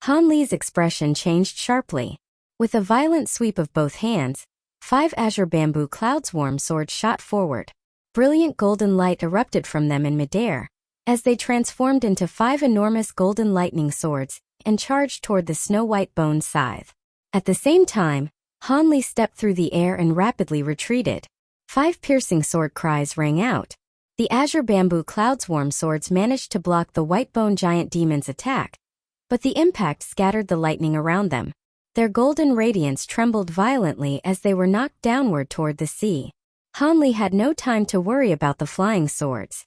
Han Li's expression changed sharply. With a violent sweep of both hands, 5 azure bamboo cloudswarm swords shot forward. Brilliant golden light erupted from them in midair, as they transformed into 5 enormous golden lightning swords and charged toward the snow-white bone scythe. At the same time, Han Li stepped through the air and rapidly retreated. 5 piercing sword cries rang out. The azure bamboo cloudswarm swords managed to block the white bone giant demon's attack, but the impact scattered the lightning around them. Their golden radiance trembled violently as they were knocked downward toward the sea. Han Li had no time to worry about the flying swords.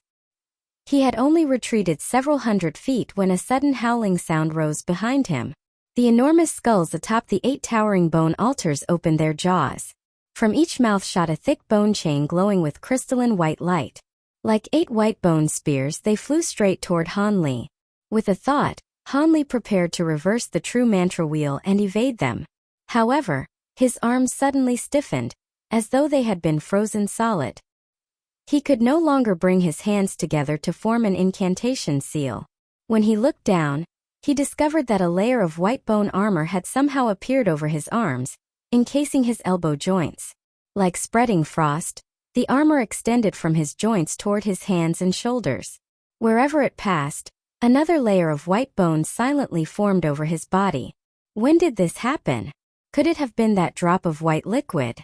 He had only retreated several hundred feet when a sudden howling sound rose behind him. The enormous skulls atop the 8 towering bone altars opened their jaws. From each mouth shot a thick bone chain glowing with crystalline white light. Like 8 white bone spears, they flew straight toward Han Li. With a thought, Han Li prepared to reverse the true mantra wheel and evade them. However, his arms suddenly stiffened, as though they had been frozen solid. He could no longer bring his hands together to form an incantation seal. When he looked down, he discovered that a layer of white bone armor had somehow appeared over his arms, encasing his elbow joints. Like spreading frost, the armor extended from his joints toward his hands and shoulders. Wherever it passed, another layer of white bone silently formed over his body. When did this happen? Could it have been that drop of white liquid?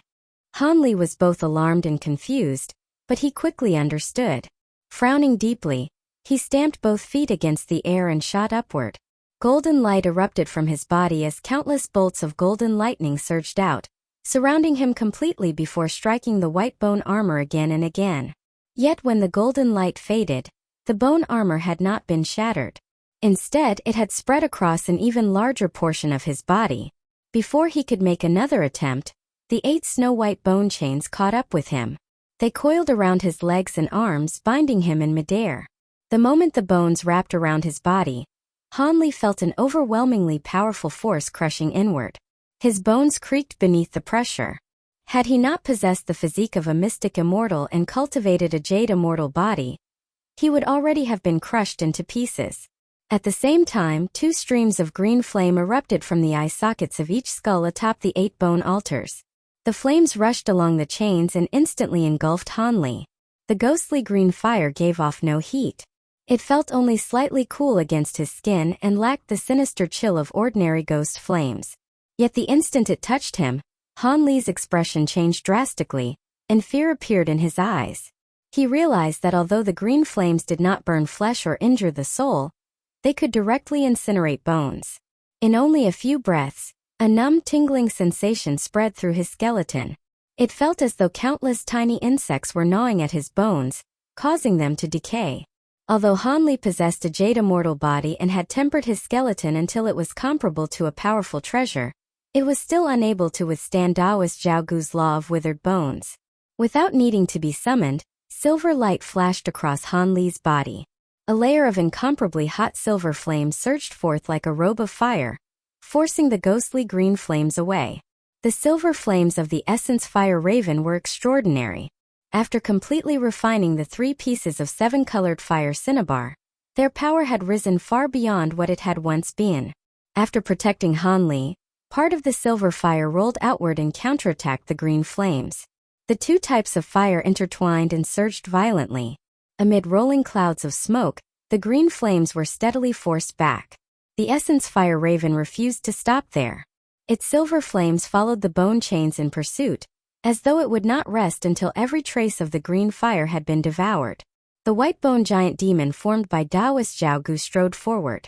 Han Li was both alarmed and confused, but he quickly understood. Frowning deeply, he stamped both feet against the air and shot upward. Golden light erupted from his body as countless bolts of golden lightning surged out, surrounding him completely before striking the white bone armor again and again. Yet when the golden light faded, the bone armor had not been shattered. Instead, it had spread across an even larger portion of his body. Before he could make another attempt, the 8 snow-white bone chains caught up with him. They coiled around his legs and arms, binding him in midair. The moment the bones wrapped around his body, Han Li felt an overwhelmingly powerful force crushing inward. His bones creaked beneath the pressure. Had he not possessed the physique of a mystic immortal and cultivated a jade immortal body, he would already have been crushed into pieces. At the same time, 2 streams of green flame erupted from the eye sockets of each skull atop the 8 bone altars. The flames rushed along the chains and instantly engulfed Han Li. The ghostly green fire gave off no heat. It felt only slightly cool against his skin and lacked the sinister chill of ordinary ghost flames. Yet the instant it touched him, Han Li's expression changed drastically, and fear appeared in his eyes. He realized that although the green flames did not burn flesh or injure the soul, they could directly incinerate bones. In only a few breaths, a numb tingling sensation spread through his skeleton. It felt as though countless tiny insects were gnawing at his bones, causing them to decay. Although Han Li possessed a jade immortal body and had tempered his skeleton until it was comparable to a powerful treasure, it was still unable to withstand Taoist Zhaogu's law of withered bones. Without needing to be summoned, silver light flashed across Han Li's body. A layer of incomparably hot silver flame surged forth like a robe of fire, forcing the ghostly green flames away. The silver flames of the essence fire raven were extraordinary. After completely refining the 3 pieces of 7-colored fire cinnabar, their power had risen far beyond what it had once been. After protecting Han Li, part of the silver fire rolled outward and counterattacked the green flames. The 2 types of fire intertwined and surged violently. Amid rolling clouds of smoke, the green flames were steadily forced back. The essence fire raven refused to stop there. Its silver flames followed the bone chains in pursuit, as though it would not rest until every trace of the green fire had been devoured. The white bone giant demon formed by Taoist Zhaogu strode forward.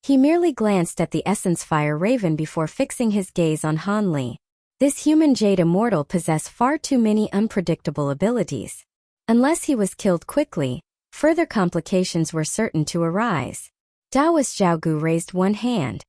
He merely glanced at the essence fire raven before fixing his gaze on Han Li. This human jade immortal possessed far too many unpredictable abilities. Unless he was killed quickly, further complications were certain to arise. Taoist Zhaogu raised one hand.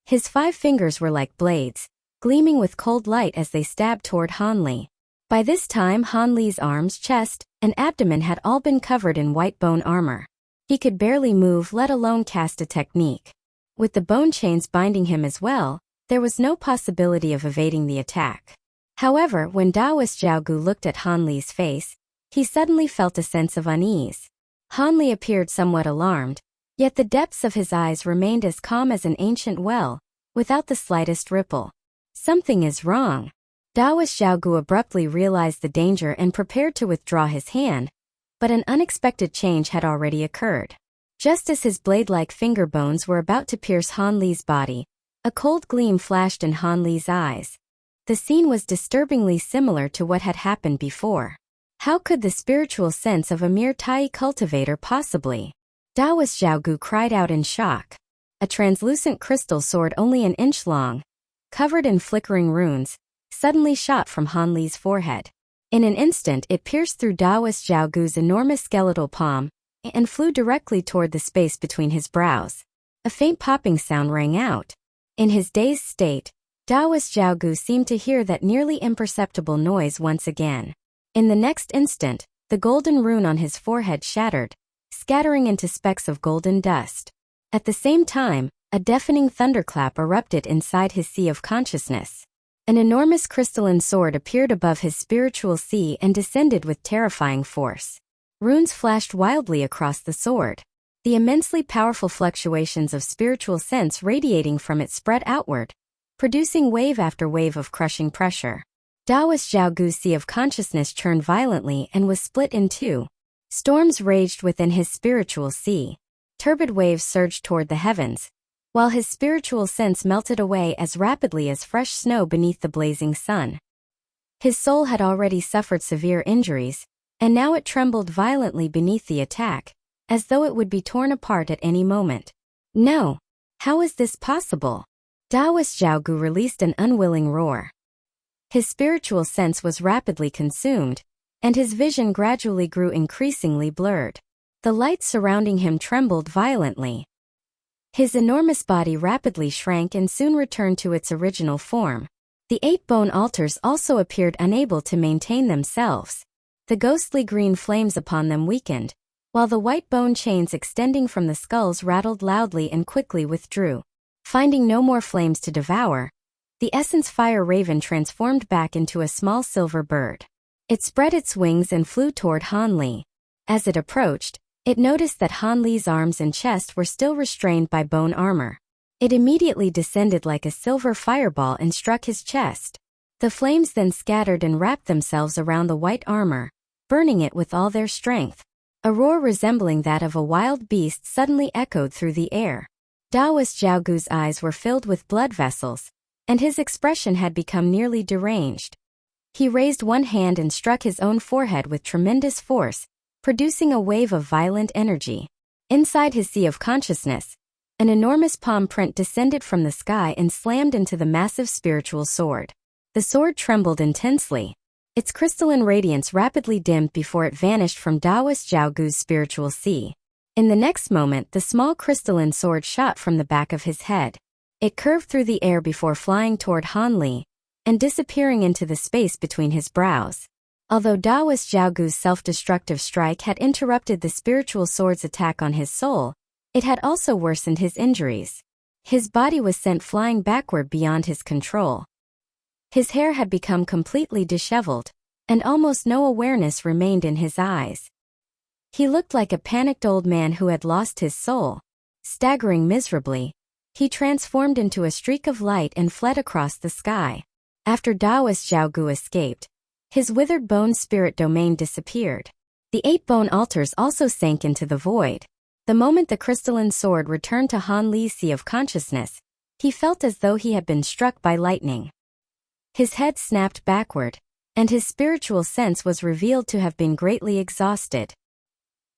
His 5 fingers were like blades, gleaming with cold light as they stabbed toward Han Li. By this time Han Li's arms, chest, and abdomen had all been covered in white bone armor. He could barely move, let alone cast a technique. With the bone chains binding him as well, there was no possibility of evading the attack. However, when Taoist Zhaogu looked at Han Li's face, he suddenly felt a sense of unease. Han Li appeared somewhat alarmed, Yet the depths of his eyes remained as calm as an ancient well, without the slightest ripple. Something is wrong. Daoist Xiaogu abruptly realized the danger and prepared to withdraw his hand, but an unexpected change had already occurred. Just as his blade-like finger bones were about to pierce Han Li's body, a cold gleam flashed in Han Li's eyes. The scene was disturbingly similar to what had happened before. How could the spiritual sense of a mere Tai cultivator possibly? Daoist Xiaogu cried out in shock. A translucent crystal sword only an inch long, covered in flickering runes, suddenly shot from Han Li's forehead. In an instant it pierced through Daoist Xiaogu's enormous skeletal palm, and flew directly toward the space between his brows. A faint popping sound rang out. In his dazed state, Daoist Xiaogu seemed to hear that nearly imperceptible noise once again. In the next instant, the golden rune on his forehead shattered, scattering into specks of golden dust. At the same time, a deafening thunderclap erupted inside his sea of consciousness. An enormous crystalline sword appeared above his spiritual sea and descended with terrifying force. Runes flashed wildly across the sword. The immensely powerful fluctuations of spiritual sense radiating from it spread outward, producing wave after wave of crushing pressure. Daoist Xiaogu's sea of consciousness churned violently and was split in two. Storms raged within his spiritual sea. Turbid waves surged toward the heavens, while his spiritual sense melted away as rapidly as fresh snow beneath the blazing sun. His soul had already suffered severe injuries, and now it trembled violently beneath the attack, as though it would be torn apart at any moment. No! How is this possible? Daoist Xiaogu released an unwilling roar. His spiritual sense was rapidly consumed, and his vision gradually grew increasingly blurred. The light surrounding him trembled violently. His enormous body rapidly shrank and soon returned to its original form. The 8 bone altars also appeared unable to maintain themselves. The ghostly green flames upon them weakened, while the white bone chains extending from the skulls rattled loudly and quickly withdrew. Finding no more flames to devour, the essence fire raven transformed back into a small silver bird. It spread its wings and flew toward Han Li. As it approached, it noticed that Han Li's arms and chest were still restrained by bone armor. It immediately descended like a silver fireball and struck his chest. The flames then scattered and wrapped themselves around the white armor, burning it with all their strength. A roar resembling that of a wild beast suddenly echoed through the air. Daoist Xiaogu's eyes were filled with blood vessels, and his expression had become nearly deranged. He raised one hand and struck his own forehead with tremendous force, producing a wave of violent energy. Inside his sea of consciousness, an enormous palm print descended from the sky and slammed into the massive spiritual sword. The sword trembled intensely. Its crystalline radiance rapidly dimmed before it vanished from Daoist Xiaogu's spiritual sea. In the next moment, the small crystalline sword shot from the back of his head. It curved through the air before flying toward Han Li and disappearing into the space between his brows. Although Daoist Xiaogu's self-destructive strike had interrupted the spiritual sword's attack on his soul, it had also worsened his injuries. His body was sent flying backward beyond his control. His hair had become completely disheveled, and almost no awareness remained in his eyes. He looked like a panicked old man who had lost his soul. Staggering miserably, he transformed into a streak of light and fled across the sky. After Daoist Xiaogu escaped, his withered bone spirit domain disappeared. The 8 bone altars also sank into the void. The moment the crystalline sword returned to Han Li's sea of consciousness, he felt as though he had been struck by lightning. His head snapped backward, and his spiritual sense was revealed to have been greatly exhausted.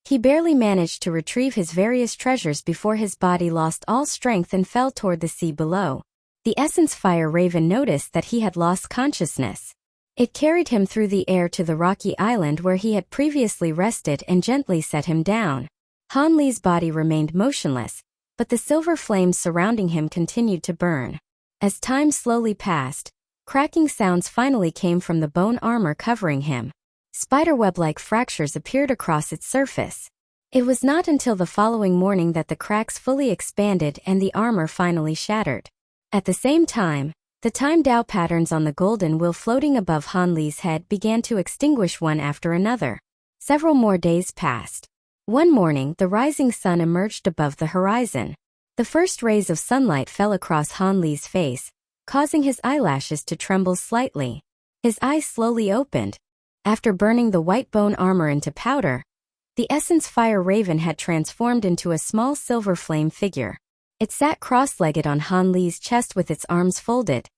He barely managed to retrieve his various treasures before his body lost all strength and fell toward the sea below. The essence fire raven noticed that he had lost consciousness. It carried him through the air to the rocky island where he had previously rested and gently set him down. Han Li's body remained motionless, but the silver flames surrounding him continued to burn. As time slowly passed, cracking sounds finally came from the bone armor covering him. Spiderweb-like fractures appeared across its surface. It was not until the following morning that the cracks fully expanded and the armor finally shattered. At the same time, the time Dao patterns on the golden wheel floating above Han Li's head began to extinguish one after another. Several more days passed. One morning, the rising sun emerged above the horizon. The first rays of sunlight fell across Han Li's face, causing his eyelashes to tremble slightly. His eyes slowly opened. After burning the white bone armor into powder, the essence fire raven had transformed into a small silver flame figure. It sat cross-legged on Han Li's chest with its arms folded,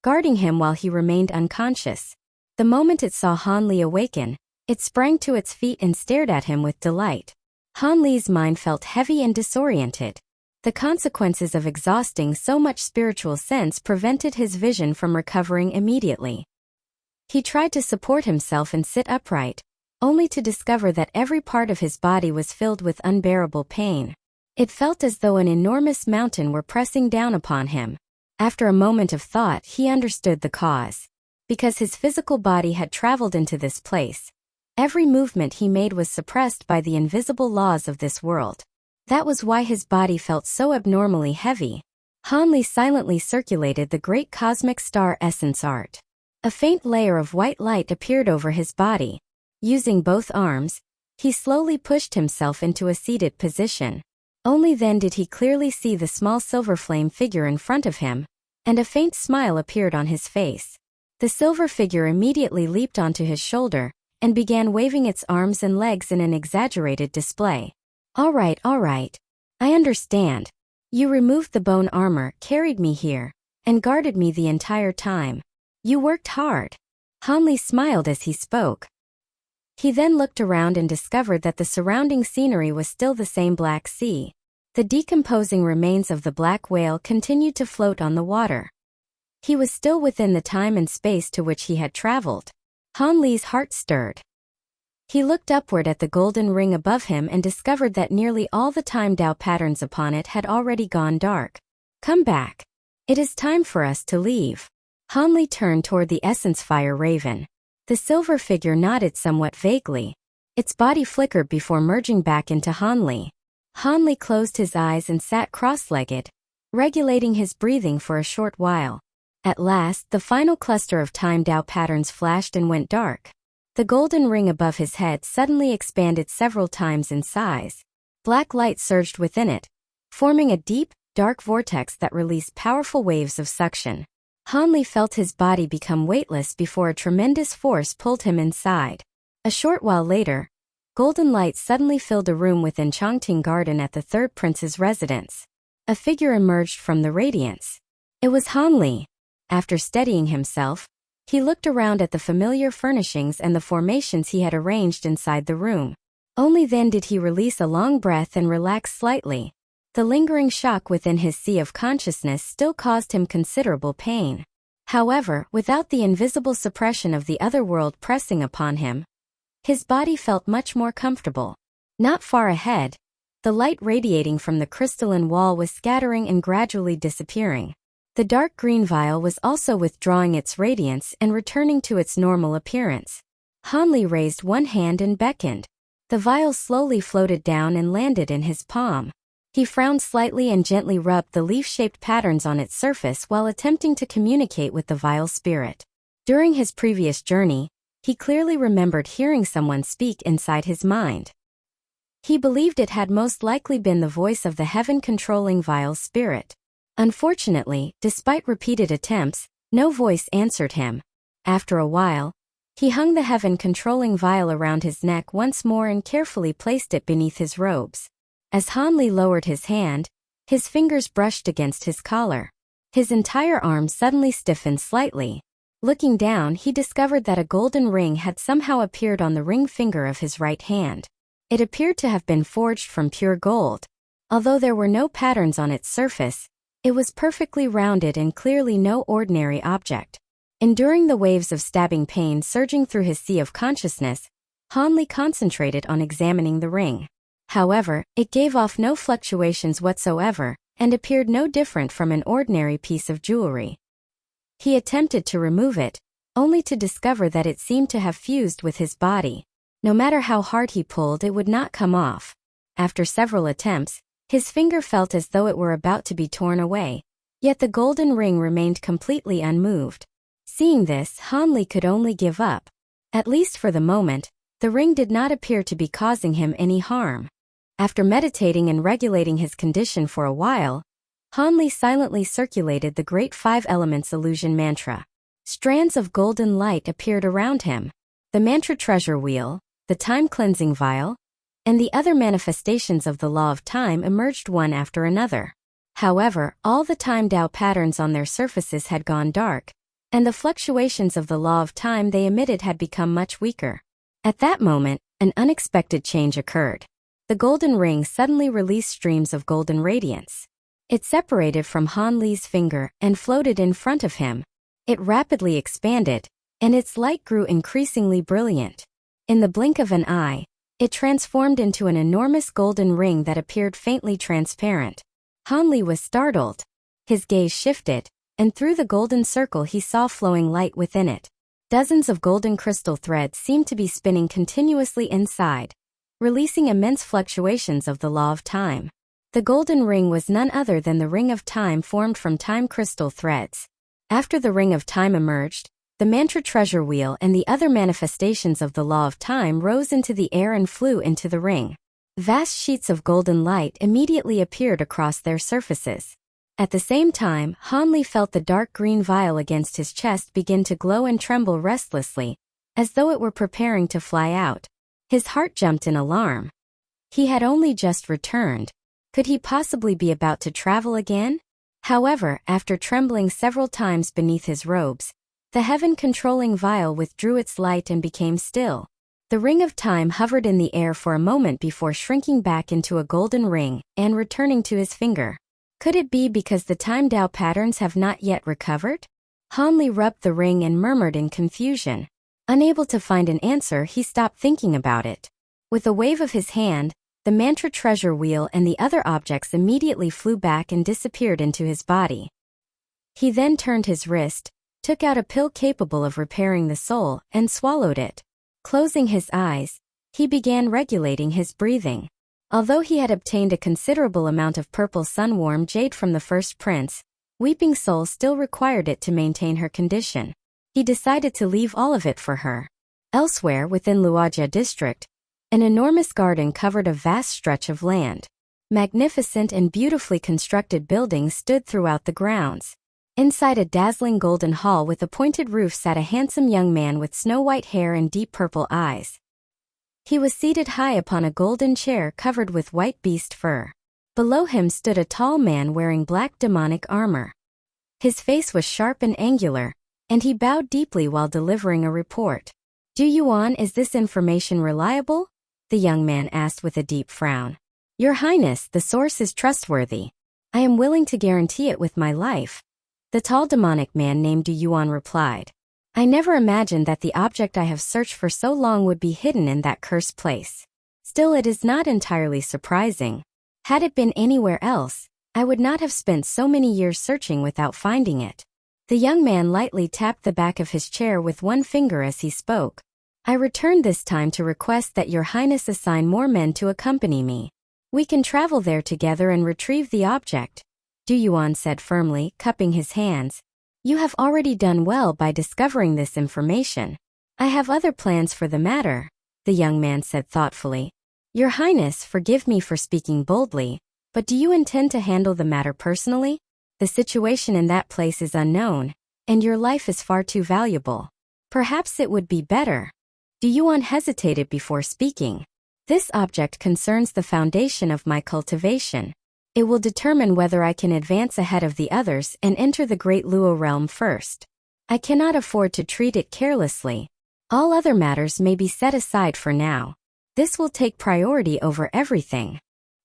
guarding him while he remained unconscious. The moment it saw Han Li awaken, it sprang to its feet and stared at him with delight. Han Li's mind felt heavy and disoriented. The consequences of exhausting so much spiritual sense prevented his vision from recovering immediately. He tried to support himself and sit upright, only to discover that every part of his body was filled with unbearable pain. It felt as though an enormous mountain were pressing down upon him. After a moment of thought, he understood the cause. Because his physical body had traveled into this place, every movement he made was suppressed by the invisible laws of this world. That was why his body felt so abnormally heavy. Han Li silently circulated the great cosmic star essence art. A faint layer of white light appeared over his body. Using both arms, he slowly pushed himself into a seated position. Only then did he clearly see the small silver flame figure in front of him, and a faint smile appeared on his face. The silver figure immediately leaped onto his shoulder, and began waving its arms and legs in an exaggerated display. All right, I understand. You removed the bone armor, carried me here, and guarded me the entire time. You worked hard. Han Li smiled as he spoke. He then looked around and discovered that the surrounding scenery was still the same Black Sea. The decomposing remains of the black whale continued to float on the water. He was still within the time and space to which he had traveled. Han Li's heart stirred. He looked upward at the golden ring above him and discovered that nearly all the time Dao patterns upon it had already gone dark. Come back. It is time for us to leave. Han Li turned toward the essence fire raven. The silver figure nodded somewhat vaguely. Its body flickered before merging back into Han Li. Han Li closed his eyes and sat cross-legged, regulating his breathing for a short while. At last, the final cluster of time Dao patterns flashed and went dark. The golden ring above his head suddenly expanded several times in size. Black light surged within it, forming a deep, dark vortex that released powerful waves of suction. Han Li felt his body become weightless before a tremendous force pulled him inside. A short while later, golden light suddenly filled a room within Chongqing Garden at the third prince's residence. A figure emerged from the radiance. It was Han Li. After steadying himself, he looked around at the familiar furnishings and the formations he had arranged inside the room. Only then did he release a long breath and relax slightly. The lingering shock within his sea of consciousness still caused him considerable pain. However, without the invisible suppression of the other world pressing upon him, his body felt much more comfortable. Not far ahead, the light radiating from the crystalline wall was scattering and gradually disappearing. The dark green vial was also withdrawing its radiance and returning to its normal appearance. Han Li raised one hand and beckoned. The vial slowly floated down and landed in his palm. He frowned slightly and gently rubbed the leaf-shaped patterns on its surface while attempting to communicate with the vial spirit. During his previous journey, he clearly remembered hearing someone speak inside his mind. He believed it had most likely been the voice of the heaven-controlling vial spirit. Unfortunately, despite repeated attempts, no voice answered him. After a while, he hung the heaven-controlling vial around his neck once more and carefully placed it beneath his robes. As Han Li lowered his hand, his fingers brushed against his collar. His entire arm suddenly stiffened slightly. Looking down, he discovered that a golden ring had somehow appeared on the ring finger of his right hand. It appeared to have been forged from pure gold. Although there were no patterns on its surface, it was perfectly rounded and clearly no ordinary object. Enduring the waves of stabbing pain surging through his sea of consciousness, Han Li concentrated on examining the ring. However, it gave off no fluctuations whatsoever, and appeared no different from an ordinary piece of jewelry. He attempted to remove it, only to discover that it seemed to have fused with his body. No matter how hard he pulled, it would not come off. After several attempts, his finger felt as though it were about to be torn away. Yet the golden ring remained completely unmoved. Seeing this, Han Li could only give up. At least for the moment, the ring did not appear to be causing him any harm. After meditating and regulating his condition for a while, Han Li silently circulated the great five elements illusion mantra. Strands of golden light appeared around him. The mantra treasure wheel, the time cleansing vial, and the other manifestations of the law of time emerged one after another. However, all the time Tao patterns on their surfaces had gone dark, and the fluctuations of the law of time they emitted had become much weaker. At that moment, an unexpected change occurred. The golden ring suddenly released streams of golden radiance. It separated from Han Li's finger and floated in front of him. It rapidly expanded, and its light grew increasingly brilliant. In the blink of an eye, it transformed into an enormous golden ring that appeared faintly transparent. Han Li was startled. His gaze shifted, and through the golden circle he saw flowing light within it. Dozens of golden crystal threads seemed to be spinning continuously inside, releasing immense fluctuations of the law of time. The golden ring was none other than the ring of time formed from time crystal threads. After the ring of time emerged, the mantra treasure wheel and the other manifestations of the law of time rose into the air and flew into the ring. Vast sheets of golden light immediately appeared across their surfaces. At the same time, Han Li felt the dark green vial against his chest begin to glow and tremble restlessly, as though it were preparing to fly out. His heart jumped in alarm. He had only just returned. Could he possibly be about to travel again? However, after trembling several times beneath his robes, the heaven-controlling vial withdrew its light and became still. The ring of time hovered in the air for a moment before shrinking back into a golden ring and returning to his finger. Could it be because the time Tao patterns have not yet recovered? Han Li rubbed the ring and murmured in confusion. Unable to find an answer, he stopped thinking about it. With a wave of his hand, the mantra treasure wheel and the other objects immediately flew back and disappeared into his body. He then turned his wrist, took out a pill capable of repairing the soul, and swallowed it. Closing his eyes, he began regulating his breathing. Although he had obtained a considerable amount of purple sun-warm jade from the first prince, Weeping Soul still required it to maintain her condition. He decided to leave all of it for her. Elsewhere within Luojia district, an enormous garden covered a vast stretch of land. Magnificent and beautifully constructed buildings stood throughout the grounds. Inside a dazzling golden hall with a pointed roof sat a handsome young man with snow-white hair and deep purple eyes. He was seated high upon a golden chair covered with white beast fur. Below him stood a tall man wearing black demonic armor. His face was sharp and angular, and he bowed deeply while delivering a report. "Du Yuan, is this information reliable?" the young man asked with a deep frown. "Your Highness, the source is trustworthy. I am willing to guarantee it with my life," the tall demonic man named Du Yuan replied. "I never imagined that the object I have searched for so long would be hidden in that cursed place. Still, it is not entirely surprising. Had it been anywhere else, I would not have spent so many years searching without finding it." The young man lightly tapped the back of his chair with one finger as he spoke. "I returned this time to request that your Highness assign more men to accompany me. We can travel there together and retrieve the object," Du Yuan said firmly, cupping his hands. "You have already done well by discovering this information. I have other plans for the matter," the young man said thoughtfully. "Your Highness, forgive me for speaking boldly, but do you intend to handle the matter personally? The situation in that place is unknown, and your life is far too valuable. Perhaps it would be better." Du Yuan hesitated before speaking. "This object concerns the foundation of my cultivation. It will determine whether I can advance ahead of the others and enter the great Luo realm first. I cannot afford to treat it carelessly. All other matters may be set aside for now. This will take priority over everything."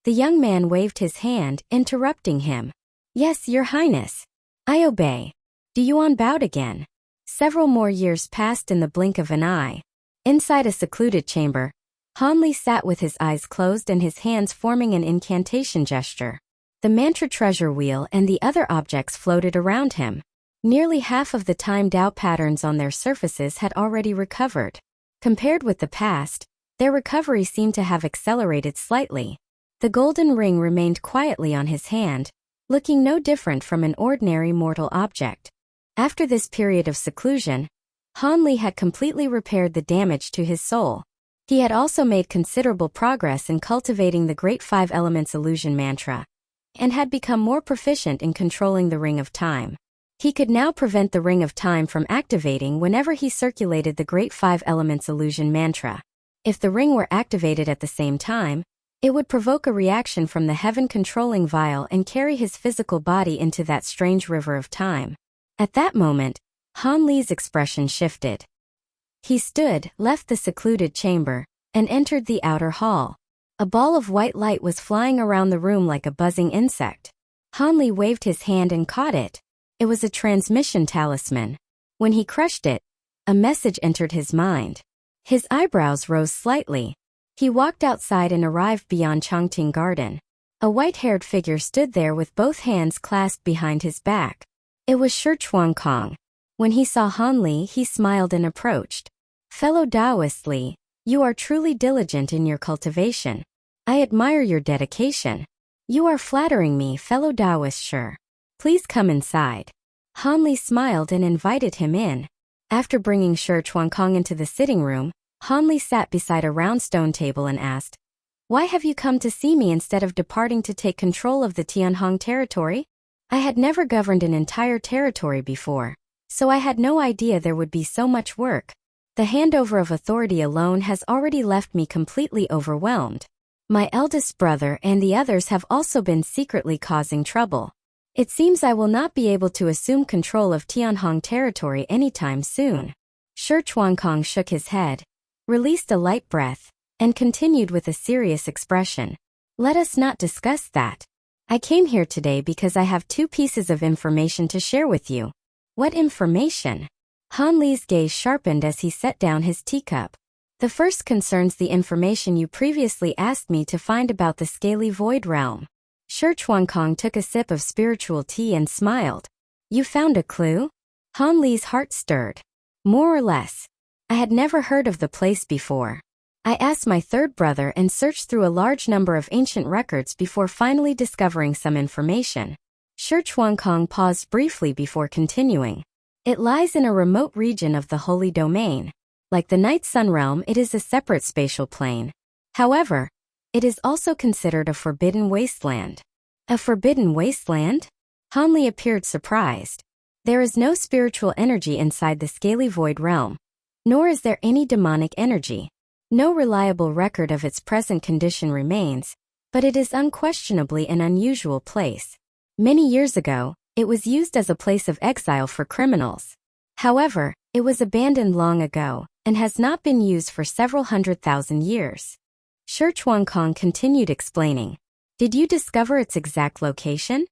The young man waved his hand, interrupting him. "Yes, Your Highness. I obey." Du Yuan bowed again. Several more years passed in the blink of an eye. Inside a secluded chamber, Han Li sat with his eyes closed and his hands forming an incantation gesture. The mantra treasure wheel and the other objects floated around him. Nearly half of the time Tao patterns on their surfaces had already recovered. Compared with the past, their recovery seemed to have accelerated slightly. The golden ring remained quietly on his hand, looking no different from an ordinary mortal object. After this period of seclusion, Han Li had completely repaired the damage to his soul. He had also made considerable progress in cultivating the Great Five Elements illusion mantra, and had become more proficient in controlling the Ring of Time. He could now prevent the Ring of Time from activating whenever he circulated the Great Five Elements illusion mantra. If the ring were activated at the same time, it would provoke a reaction from the heaven-controlling vial and carry his physical body into that strange river of time. At that moment, Han Li's expression shifted. He stood, left the secluded chamber, and entered the outer hall. A ball of white light was flying around the room like a buzzing insect. Han Li waved his hand and caught it. It was a transmission talisman. When he crushed it, a message entered his mind. His eyebrows rose slightly. He walked outside and arrived beyond Chongqing Garden. A white-haired figure stood there with both hands clasped behind his back. It was Shi Chuankong. When he saw Han Li, he smiled and approached. "Fellow Taoist Li, you are truly diligent in your cultivation. I admire your dedication. You are flattering me, fellow Taoist Shi. Please come inside." Han Li smiled and invited him in. After bringing Shi Chuankong into the sitting room, Han Li sat beside a round stone table and asked, "Why have you come to see me instead of departing to take control of the Tianhong territory?" I had never governed an entire territory before, so I had no idea there would be so much work. The handover of authority alone has already left me completely overwhelmed. My eldest brother and the others have also been secretly causing trouble. It seems I will not be able to assume control of Tianhong territory anytime soon. Shi Chuankong shook his head, released a light breath, and continued with a serious expression. "Let us not discuss that. I came here today because I have two pieces of information to share with you." "What information?" Han Li's gaze sharpened as he set down his teacup. "The first concerns the information you previously asked me to find about the scaly void realm." Shi Chuankong took a sip of spiritual tea and smiled. "You found a clue?" Han Li's heart stirred. "More or less. I had never heard of the place before. I asked my third brother and searched through a large number of ancient records before finally discovering some information." Shi Chuankong paused briefly before continuing. "It lies in a remote region of the Holy Domain. Like the Night Sun Realm, it is a separate spatial plane. However, it is also considered a forbidden wasteland." "A forbidden wasteland?" Han Li appeared surprised. "There is no spiritual energy inside the scaly void realm, nor is there any demonic energy. No reliable record of its present condition remains, but it is unquestionably an unusual place. Many years ago, it was used as a place of exile for criminals. However, it was abandoned long ago, and has not been used for several 100,000 years." Shi Chuankong continued explaining. "Did you discover its exact location?"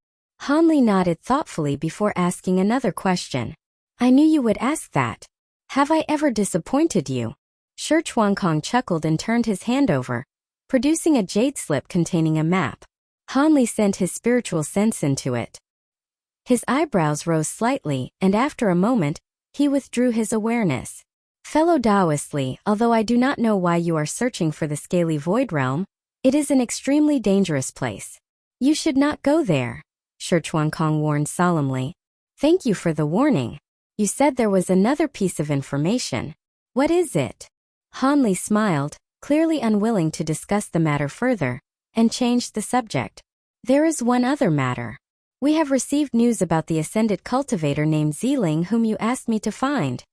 Han Li nodded thoughtfully before asking another question. "I knew you would ask that. Have I ever disappointed you?" Shi Chuankong chuckled and turned his hand over, producing a jade slip containing a map. Han Li sent his spiritual sense into it. His eyebrows rose slightly, and after a moment, he withdrew his awareness. "Fellow Taoist Li, although I do not know why you are searching for the scaly void realm, it is an extremely dangerous place. You should not go there," Shi Chuankong warned solemnly. "Thank you for the warning. You said there was another piece of information. What is it?" Han Li smiled, clearly unwilling to discuss the matter further, and changed the subject. "There is one other matter. We have received news about the ascended cultivator named Ziling whom you asked me to find,"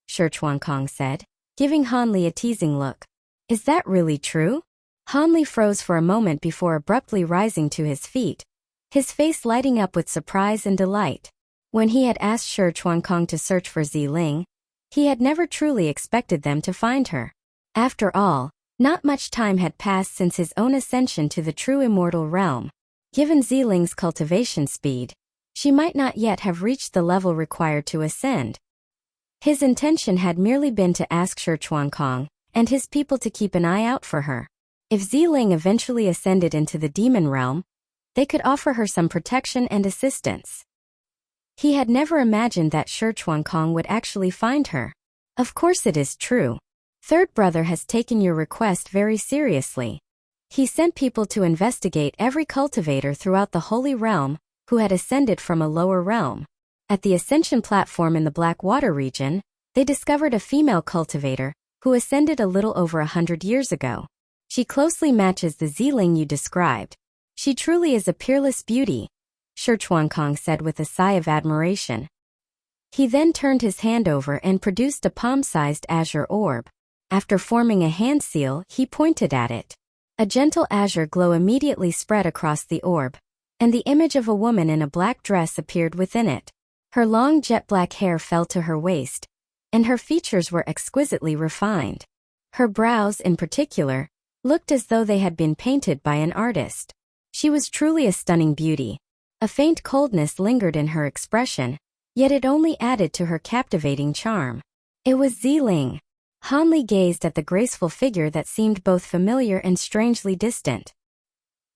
Shi Chuankong said, giving Han Li a teasing look. "Is that really true?" Han Li froze for a moment before abruptly rising to his feet, his face lighting up with surprise and delight. When he had asked Shi Chuankong to search for Ziling, he had never truly expected them to find her. After all, not much time had passed since his own ascension to the true immortal realm. Given Ziling's cultivation speed, she might not yet have reached the level required to ascend. His intention had merely been to ask Shi Chuankong and his people to keep an eye out for her. If Ziling eventually ascended into the demon realm, they could offer her some protection and assistance. He had never imagined that Shi Chuankong would actually find her. "Of course it is true. Third brother has taken your request very seriously. He sent people to investigate every cultivator throughout the Holy Realm who had ascended from a lower realm. At the ascension platform in the Black Water region, they discovered a female cultivator who ascended a little over 100 years ago. She closely matches the Ziling you described. She truly is a peerless beauty, Shi Chuankong said with a sigh of admiration. He then turned his hand over and produced a palm-sized azure orb. After forming a hand seal, he pointed at it. A gentle azure glow immediately spread across the orb, and the image of a woman in a black dress appeared within it. Her long jet-black hair fell to her waist, and her features were exquisitely refined. Her brows, in particular, looked as though they had been painted by an artist. She was truly a stunning beauty. A faint coldness lingered in her expression, yet it only added to her captivating charm. It was Ziling. Han Li gazed at the graceful figure that seemed both familiar and strangely distant.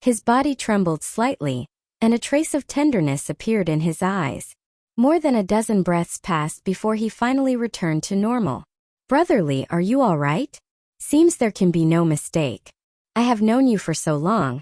His body trembled slightly, and a trace of tenderness appeared in his eyes. More than a dozen breaths passed before he finally returned to normal. "Brotherly, are you all right? Seems there can be no mistake. I have known you for so long,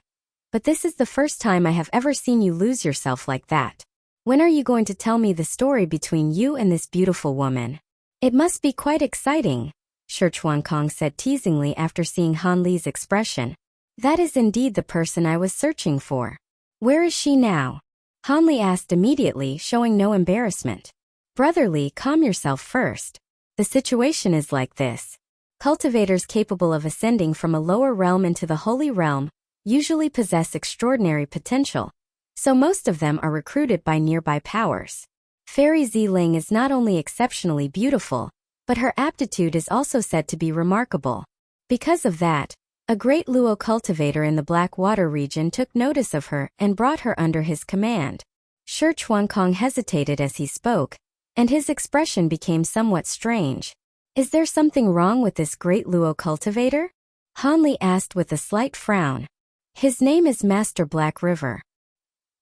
but this is the first time I have ever seen you lose yourself like that. When are you going to tell me the story between you and this beautiful woman? It must be quite exciting," Shi Chuankong said teasingly after seeing Han Li's expression. "That is indeed the person I was searching for. Where is she now?" Han Li asked immediately, showing no embarrassment. "Brotherly, calm yourself first. The situation is like this. Cultivators capable of ascending from a lower realm into the Holy Realm usually possess extraordinary potential, so most of them are recruited by nearby powers. Fairy Ziling is not only exceptionally beautiful, but her aptitude is also said to be remarkable. Because of that, a great Luo cultivator in the Black Water region took notice of her and brought her under his command." Shi Chuankong hesitated as he spoke, and his expression became somewhat strange. "Is there something wrong with this great Luo cultivator?" Han Li asked with a slight frown. "His name is Master Black River.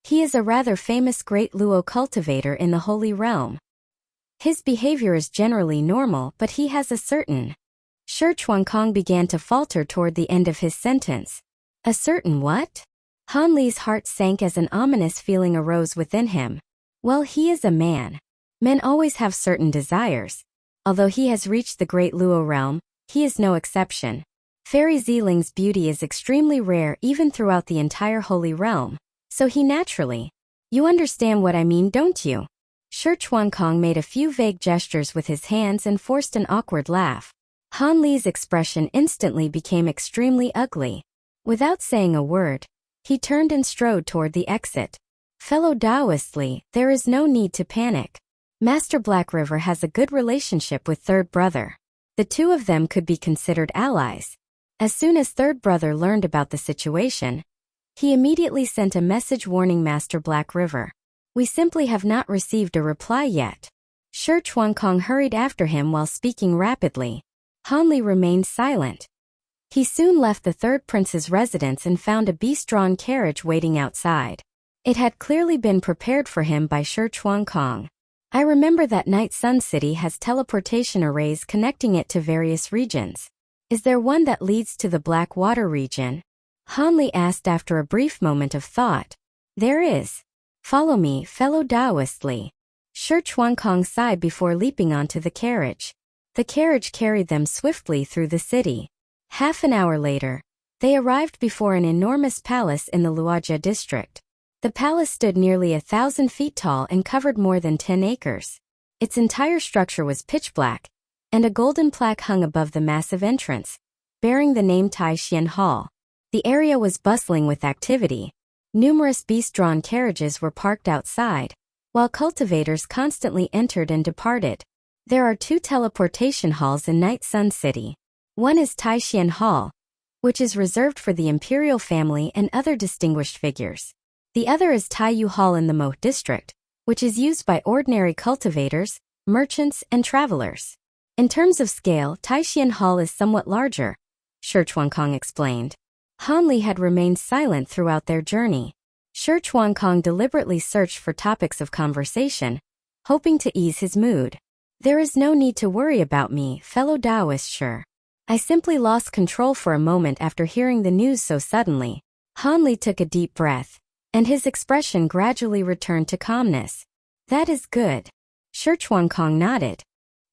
He is a rather famous great Luo cultivator in the Holy Realm. His behavior is generally normal, but he has a certain..." Shi Chuankong began to falter toward the end of his sentence. "A certain what?" Han Li's heart sank as an ominous feeling arose within him. Well, he is a man. Men always have certain desires. Although he has reached the Great Luo realm, he is no exception. Fairy Ziling's beauty is extremely rare even throughout the entire Holy Realm, so he naturally... You understand what I mean, don't you? Shi Chuankong made a few vague gestures with his hands and forced an awkward laugh. Han Li's expression instantly became extremely ugly. Without saying a word, he turned and strode toward the exit. "Fellow Taoist Li, there is no need to panic. Master Black River has a good relationship with Third Brother. The two of them could be considered allies." As soon as Third Brother learned about the situation, he immediately sent a message warning Master Black River. "We simply have not received a reply yet." Shi Chuankong hurried after him while speaking rapidly. Han Li remained silent. He soon left the third prince's residence and found a beast-drawn carriage waiting outside. It had clearly been prepared for him by Shi Chuankong. "I remember that Night Sun City has teleportation arrays connecting it to various regions. Is there one that leads to the Black Water region?" Han Li asked after a brief moment of thought. "There is. Follow me, fellow Taoist Li." Shi Chuankong sighed before leaping onto the carriage. The carriage carried them swiftly through the city. Half an hour later, they arrived before an enormous palace in the Luojia district. The palace stood nearly 1,000 feet tall and covered more than 10 acres. Its entire structure was pitch black, and a golden plaque hung above the massive entrance, bearing the name Taixian Hall. The area was bustling with activity. Numerous beast-drawn carriages were parked outside, while cultivators constantly entered and departed. There are 2 teleportation halls in Night Sun City. One is Taixian Hall, which is reserved for the imperial family and other distinguished figures. The other is Taiyu Hall in the Mo district, which is used by ordinary cultivators, merchants, and travelers. In terms of scale, Taixian Hall is somewhat larger, Shi Chuankong explained. Han Li had remained silent throughout their journey. Shi Chuankong deliberately searched for topics of conversation, hoping to ease his mood. "There is no need to worry about me, fellow Taoist Shi. I simply lost control for a moment after hearing the news so suddenly." Han Li took a deep breath, and his expression gradually returned to calmness. "That is good." Shi Chuankong nodded.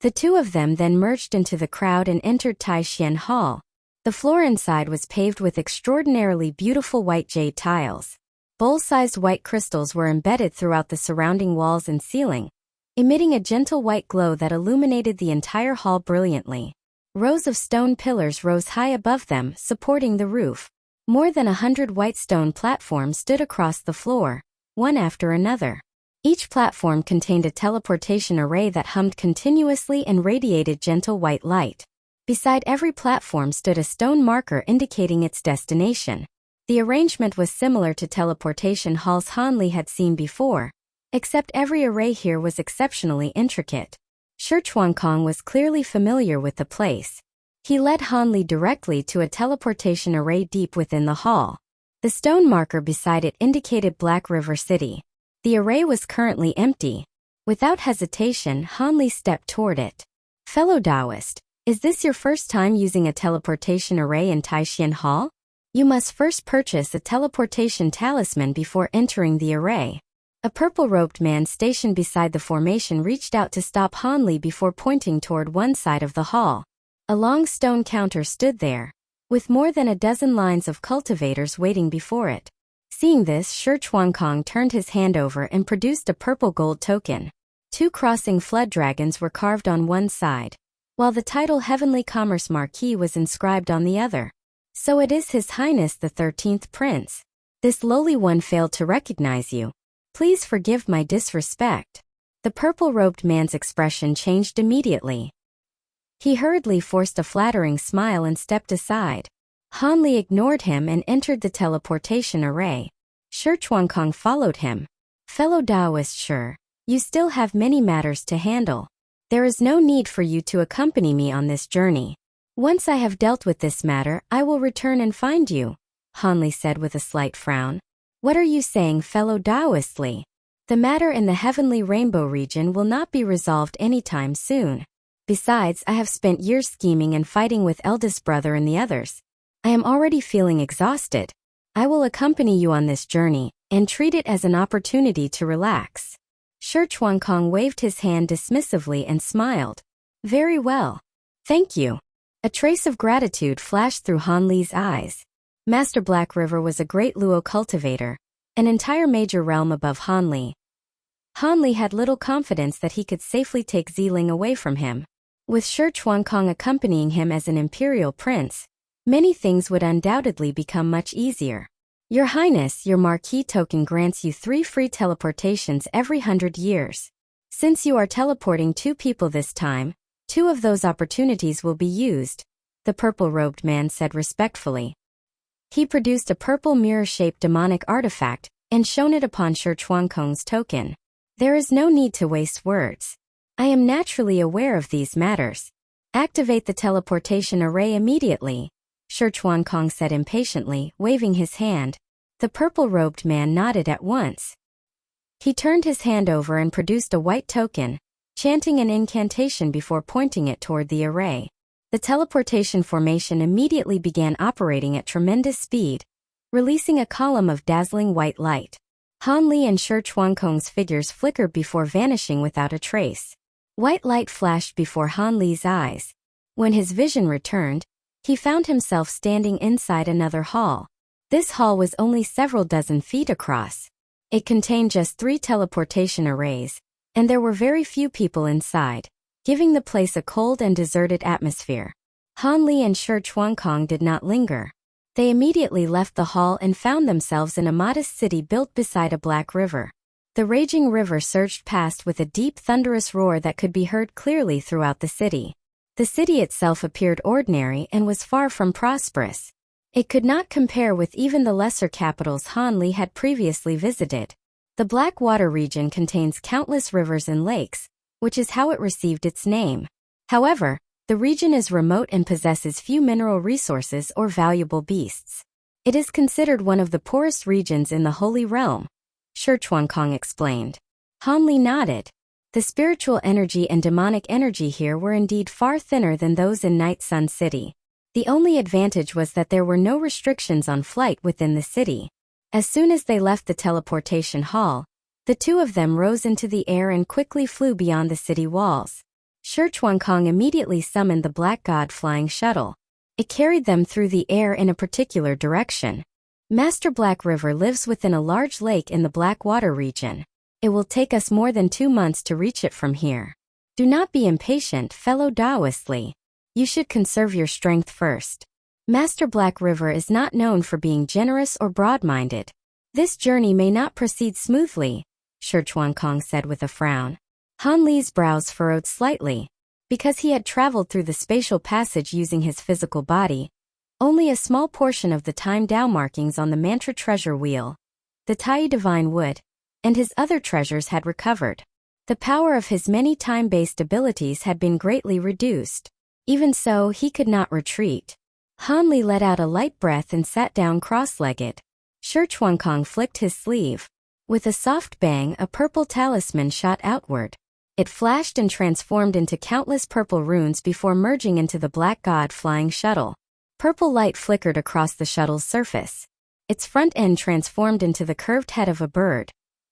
The two of them then merged into the crowd and entered Taishan Hall. The floor inside was paved with extraordinarily beautiful white jade tiles. Bowl-sized white crystals were embedded throughout the surrounding walls and ceiling, emitting a gentle white glow that illuminated the entire hall brilliantly. Rows of stone pillars rose high above them, supporting the roof. More than 100 white stone platforms stood across the floor, one after another. Each platform contained a teleportation array that hummed continuously and radiated gentle white light. Beside every platform stood a stone marker indicating its destination. The arrangement was similar to teleportation halls Hanli had seen before, except every array here was exceptionally intricate. Shichuankong was clearly familiar with the place. He led Hanli directly to a teleportation array deep within the hall. The stone marker beside it indicated Black River City. The array was currently empty. Without hesitation, Hanli stepped toward it. Fellow Taoist, is this your first time using a teleportation array in Taishan Hall? You must first purchase a teleportation talisman before entering the array. A purple-robed man stationed beside the formation reached out to stop Hanli before pointing toward one side of the hall. A long stone counter stood there, with more than a dozen lines of cultivators waiting before it. Seeing this, Shichuankong turned his hand over and produced a purple gold token. 2 crossing flood dragons were carved on one side, while the title Heavenly Commerce Marquis was inscribed on the other. So it is His Highness the 13th Prince. This lowly one failed to recognize you. Please forgive my disrespect. The purple-robed man's expression changed immediately. He hurriedly forced a flattering smile and stepped aside. Hanli ignored him and entered the teleportation array. Shichuankong followed him. Fellow Taoist Shi, you still have many matters to handle. There is no need for you to accompany me on this journey. Once I have dealt with this matter, I will return and find you, Hanli said with a slight frown. What are you saying, fellow Taoist Li? The matter in the Heavenly Rainbow region will not be resolved anytime soon. Besides, I have spent years scheming and fighting with eldest brother and the others. I am already feeling exhausted. I will accompany you on this journey, and treat it as an opportunity to relax. Shichuankong waved his hand dismissively and smiled. Very well. Thank you. A trace of gratitude flashed through Hanli's eyes. Master Black River was a great Luo cultivator, an entire major realm above Hanli. Hanli had little confidence that he could safely take Ziling away from him. With Shichuankong accompanying him as an imperial prince, many things would undoubtedly become much easier. Your Highness, your Marquis token grants you 3 free teleportations every 100 years. Since you are teleporting 2 people this time, 2 of those opportunities will be used, the purple-robed man said respectfully. He produced a purple mirror-shaped demonic artifact and shone it upon Shichuankong's token. There is no need to waste words. I am naturally aware of these matters. Activate the teleportation array immediately, Shichuankong said impatiently, waving his hand. The purple-robed man nodded at once. He turned his hand over and produced a white token, chanting an incantation before pointing it toward the array. The teleportation formation immediately began operating at tremendous speed, releasing a column of dazzling white light. Hanli and Shichuankong's figures flickered before vanishing without a trace. White light flashed before Hanli's eyes. When his vision returned, he found himself standing inside another hall. This hall was only several dozen feet across. It contained just 3 teleportation arrays, and there were very few people inside, giving the place a cold and deserted atmosphere. Hanli and Shichuankong did not linger. They immediately left the hall and found themselves in a modest city built beside a black river. The raging river surged past with a deep thunderous roar that could be heard clearly throughout the city. The city itself appeared ordinary and was far from prosperous. It could not compare with even the lesser capitals Hanli had previously visited. The Blackwater region contains countless rivers and lakes, which is how it received its name. However, the region is remote and possesses few mineral resources or valuable beasts. It is considered one of the poorest regions in the Holy Realm, Shichuankong explained. Hanli nodded. The spiritual energy and demonic energy here were indeed far thinner than those in Night Sun City. The only advantage was that there were no restrictions on flight within the city. As soon as they left the teleportation hall, the 2 of them rose into the air and quickly flew beyond the city walls. Kong immediately summoned the Black God Flying Shuttle. It carried them through the air in a particular direction. Master Black River lives within a large lake in the Black Water region. It will take us more than 2 months to reach it from here. Do not be impatient, fellow Taoistly. You should conserve your strength first. Master Black River is not known for being generous or broad-minded. This journey may not proceed smoothly, Kong said with a frown. Han Li's brows furrowed slightly. Because he had traveled through the spatial passage using his physical body, only a small portion of the time Dao markings on the mantra treasure wheel, the Tai divine wood, and his other treasures had recovered. The power of his many time-based abilities had been greatly reduced. Even so, he could not retreat. Han Li let out a light breath and sat down cross-legged. Kong flicked his sleeve. With a soft bang, a purple talisman shot outward. It flashed and transformed into countless purple runes before merging into the Black God Flying Shuttle. Purple light flickered across the shuttle's surface. Its front end transformed into the curved head of a bird,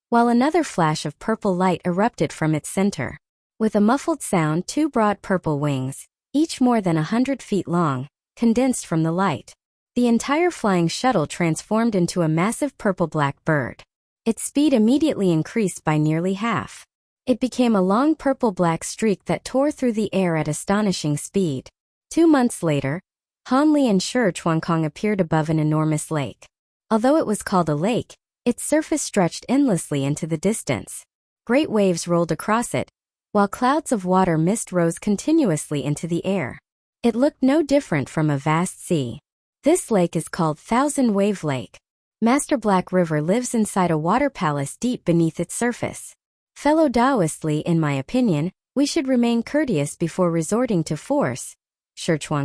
while another flash of purple light erupted from its center. With a muffled sound, 2 broad purple wings, each more than 100 feet long, condensed from the light. The entire flying shuttle transformed into a massive purple-black bird. Its speed immediately increased by nearly half. It became a long purple-black streak that tore through the air at astonishing speed. 2 months later, Han Li and Kong appeared above an enormous lake. Although it was called a lake, its surface stretched endlessly into the distance. Great waves rolled across it, while clouds of water mist rose continuously into the air. It looked no different from a vast sea. This lake is called Thousand Wave Lake. Master Black River lives inside a water palace deep beneath its surface. Fellow Taoistly, in my opinion, we should remain courteous before resorting to force,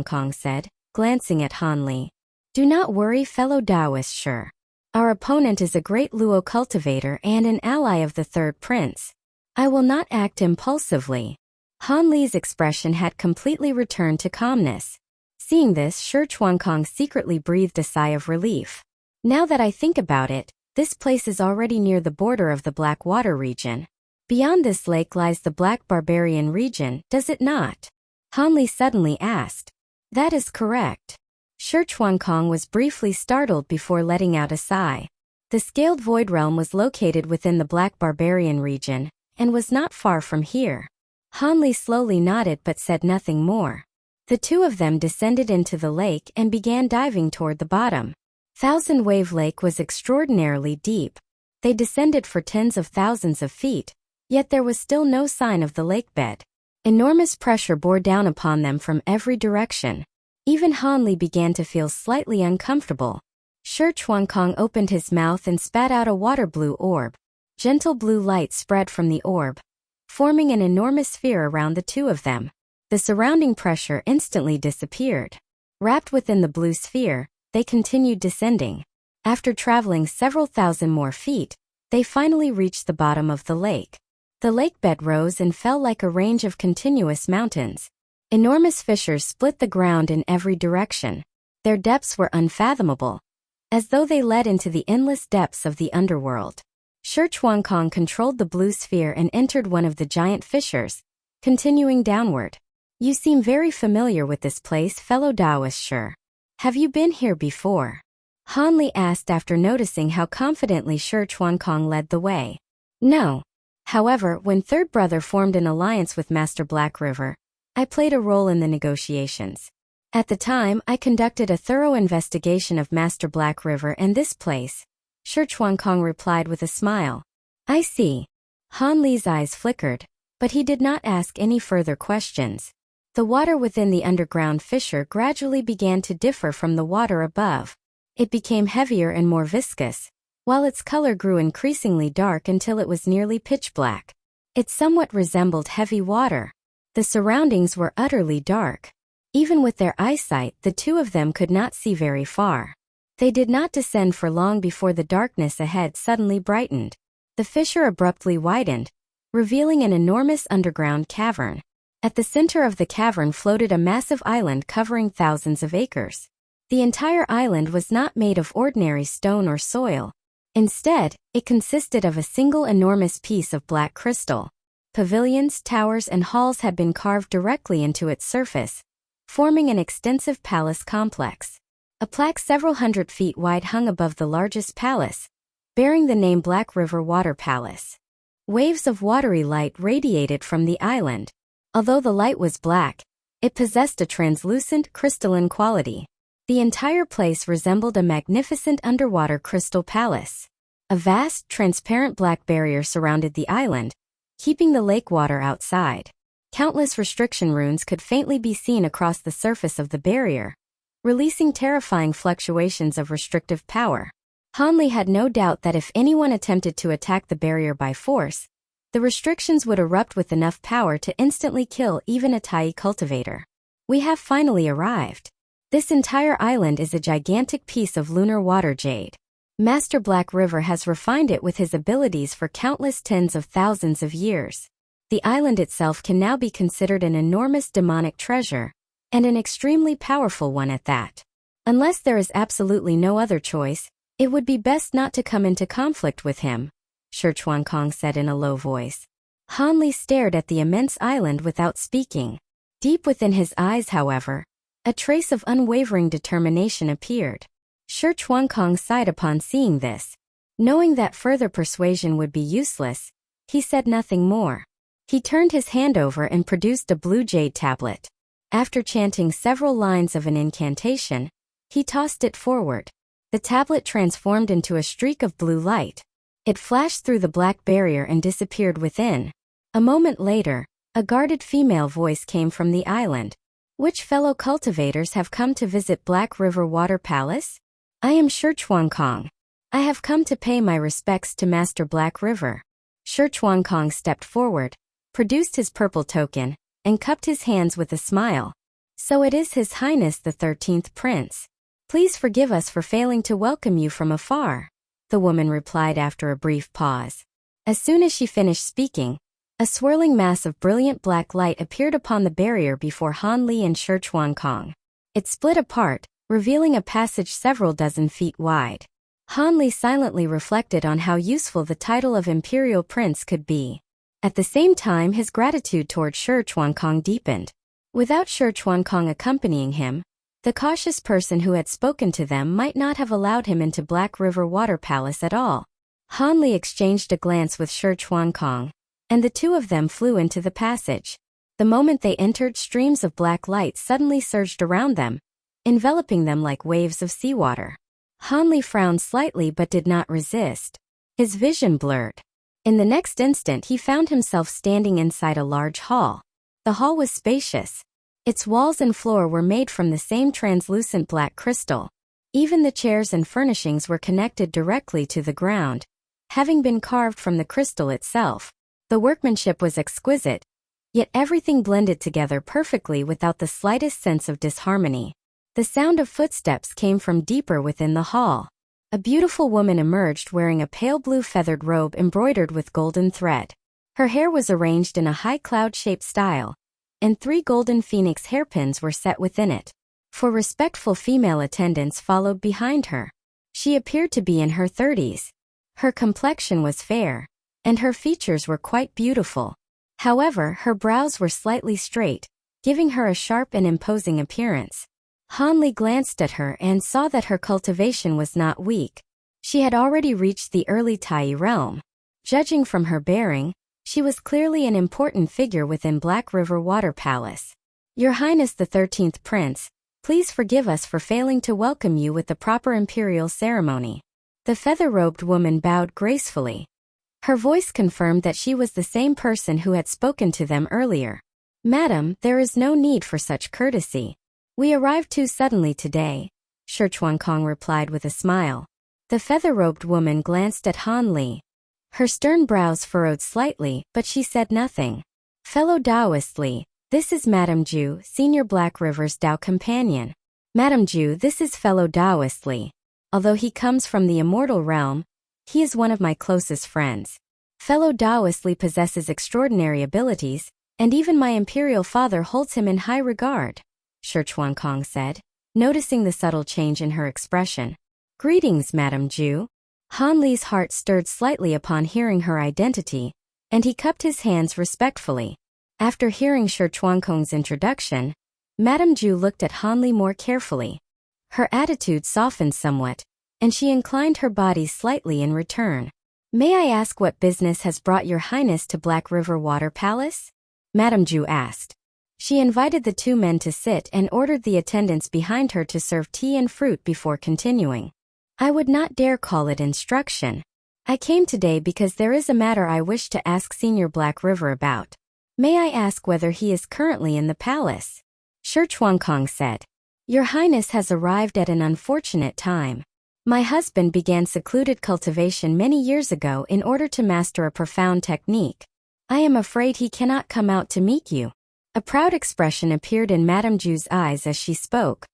Kong said, glancing at Han Li. Do not worry, fellow Taoist Shi. Our opponent is a great Luo cultivator and an ally of the Third Prince. I will not act impulsively. Han Li's expression had completely returned to calmness. Seeing this, Kong secretly breathed a sigh of relief. Now that I think about it, this place is already near the border of the Black Water region. Beyond this lake lies the Black Barbarian region, does it not? Han Li suddenly asked. That is correct. Kong was briefly startled before letting out a sigh. The Scaled Void Realm was located within the Black Barbarian region, and was not far from here. Han Li slowly nodded but said nothing more. The two of them descended into the lake and began diving toward the bottom. Thousand Wave Lake was extraordinarily deep. They descended for tens of thousands of feet, yet there was still no sign of the lake bed. Enormous pressure bore down upon them from every direction. Even Han Li began to feel slightly uncomfortable. Kong opened his mouth and spat out a water blue orb. Gentle blue light spread from the orb, forming an enormous sphere around the two of them. The surrounding pressure instantly disappeared. Wrapped within the blue sphere, they continued descending. After traveling several thousand more feet, they finally reached the bottom of the lake. The lake bed rose and fell like a range of continuous mountains. Enormous fissures split the ground in every direction. Their depths were unfathomable, as though they led into the endless depths of the underworld. Kong controlled the blue sphere and entered one of the giant fissures, continuing downward. You seem very familiar with this place, fellow Taoist Shi. Have you been here before? Han Li asked after noticing how confidently Kong led the way. No. However, when Third Brother formed an alliance with Master Black River, I played a role in the negotiations. At the time, I conducted a thorough investigation of Master Black River and this place, Kong replied with a smile. I see. Han Li's eyes flickered, but he did not ask any further questions. The water within the underground fissure gradually began to differ from the water above. It became heavier and more viscous, while its color grew increasingly dark until it was nearly pitch black. It somewhat resembled heavy water. The surroundings were utterly dark. Even with their eyesight, the two of them could not see very far. They did not descend for long before the darkness ahead suddenly brightened. The fissure abruptly widened, revealing an enormous underground cavern. At the center of the cavern floated a massive island covering thousands of acres. The entire island was not made of ordinary stone or soil. Instead, it consisted of a single enormous piece of black crystal. Pavilions, towers, and halls had been carved directly into its surface, forming an extensive palace complex. A plaque several hundred feet wide hung above the largest palace, bearing the name Black River Water Palace. Waves of watery light radiated from the island. Although the light was black, it possessed a translucent, crystalline quality. The entire place resembled a magnificent underwater crystal palace. A vast, transparent black barrier surrounded the island, keeping the lake water outside. Countless restriction runes could faintly be seen across the surface of the barrier, releasing terrifying fluctuations of restrictive power. Hanli had no doubt that if anyone attempted to attack the barrier by force, the restrictions would erupt with enough power to instantly kill even a Tai cultivator. We have finally arrived. This entire island is a gigantic piece of lunar water jade. Master Black River has refined it with his abilities for countless tens of thousands of years. The island itself can now be considered an enormous demonic treasure, and an extremely powerful one at that. Unless there is absolutely no other choice, it would be best not to come into conflict with him, Shi Chuankong said in a low voice. Hanli stared at the immense island without speaking. Deep within his eyes, however, a trace of unwavering determination appeared. Shi Chuankong sighed upon seeing this. Knowing that further persuasion would be useless, he said nothing more. He turned his hand over and produced a blue jade tablet. After chanting several lines of an incantation, he tossed it forward. The tablet transformed into a streak of blue light. It flashed through the black barrier and disappeared within. A moment later, a guarded female voice came from the island. Which fellow cultivators have come to visit Black River Water Palace? I am Shi Chuankong. I have come to pay my respects to Master Black River. Shi Chuankong stepped forward, produced his purple token, and cupped his hands with a smile. So it is His Highness the 13th Prince. Please forgive us for failing to welcome you from afar, the woman replied after a brief pause. As soon as she finished speaking, a swirling mass of brilliant black light appeared upon the barrier before Hanli and Shi Chuankong. It split apart, revealing a passage several dozen feet wide. Hanli silently reflected on how useful the title of Imperial Prince could be. At the same time, his gratitude toward Shi Chuankong deepened. Without Shi Chuankong accompanying him, the cautious person who had spoken to them might not have allowed him into Black River Water Palace at all. Hanli exchanged a glance with Shi Chuankong, and the two of them flew into the passage. The moment they entered, streams of black light suddenly surged around them, enveloping them like waves of seawater. Hanli frowned slightly but did not resist. His vision blurred. In the next instant he found himself standing inside a large hall. The hall was spacious. Its walls and floor were made from the same translucent black crystal. Even the chairs and furnishings were connected directly to the ground, having been carved from the crystal itself. The workmanship was exquisite, yet everything blended together perfectly without the slightest sense of disharmony. The sound of footsteps came from deeper within the hall. A beautiful woman emerged wearing a pale blue feathered robe embroidered with golden thread. Her hair was arranged in a high cloud-shaped style, and 3 golden phoenix hairpins were set within it. 4 respectful female attendants followed behind her. She appeared to be in her 30s. Her complexion was fair, and her features were quite beautiful. However, her brows were slightly straight, giving her a sharp and imposing appearance. Hanli glanced at her and saw that her cultivation was not weak. She had already reached the early Tai realm. Judging from her bearing, she was clearly an important figure within Black River Water Palace. Your Highness the 13th Prince, please forgive us for failing to welcome you with the proper imperial ceremony. The feather-robed woman bowed gracefully. Her voice confirmed that she was the same person who had spoken to them earlier. Madam, there is no need for such courtesy. We arrived too suddenly today, Shi Chuankong replied with a smile. The feather-robed woman glanced at Hanli. Her stern brows furrowed slightly, but she said nothing. Fellow Taoist Li, this is Madame Ju, Senior Black River's Tao companion. Madame Ju, this is fellow Taoist Li. Although he comes from the Immortal Realm, he is one of my closest friends. Fellow Taoist Li possesses extraordinary abilities, and even my imperial father holds him in high regard, Shi Chuankong said, noticing the subtle change in her expression. Greetings, Madame Ju. Hanli's heart stirred slightly upon hearing her identity, and he cupped his hands respectfully. After hearing Shi Chuankong's introduction, Madame Zhu looked at Han Li more carefully. Her attitude softened somewhat, and she inclined her body slightly in return. "May I ask what business has brought your highness to Black River Water Palace?" Madame Zhu asked. She invited the two men to sit and ordered the attendants behind her to serve tea and fruit before continuing. "I would not dare call it instruction. I came today because there is a matter I wish to ask Senior Black River about. May I ask whether he is currently in the palace?" Shi Chuankong said. "Your highness has arrived at an unfortunate time. My husband began secluded cultivation many years ago in order to master a profound technique. I am afraid he cannot come out to meet you." A proud expression appeared in Madame Zhu's eyes as she spoke.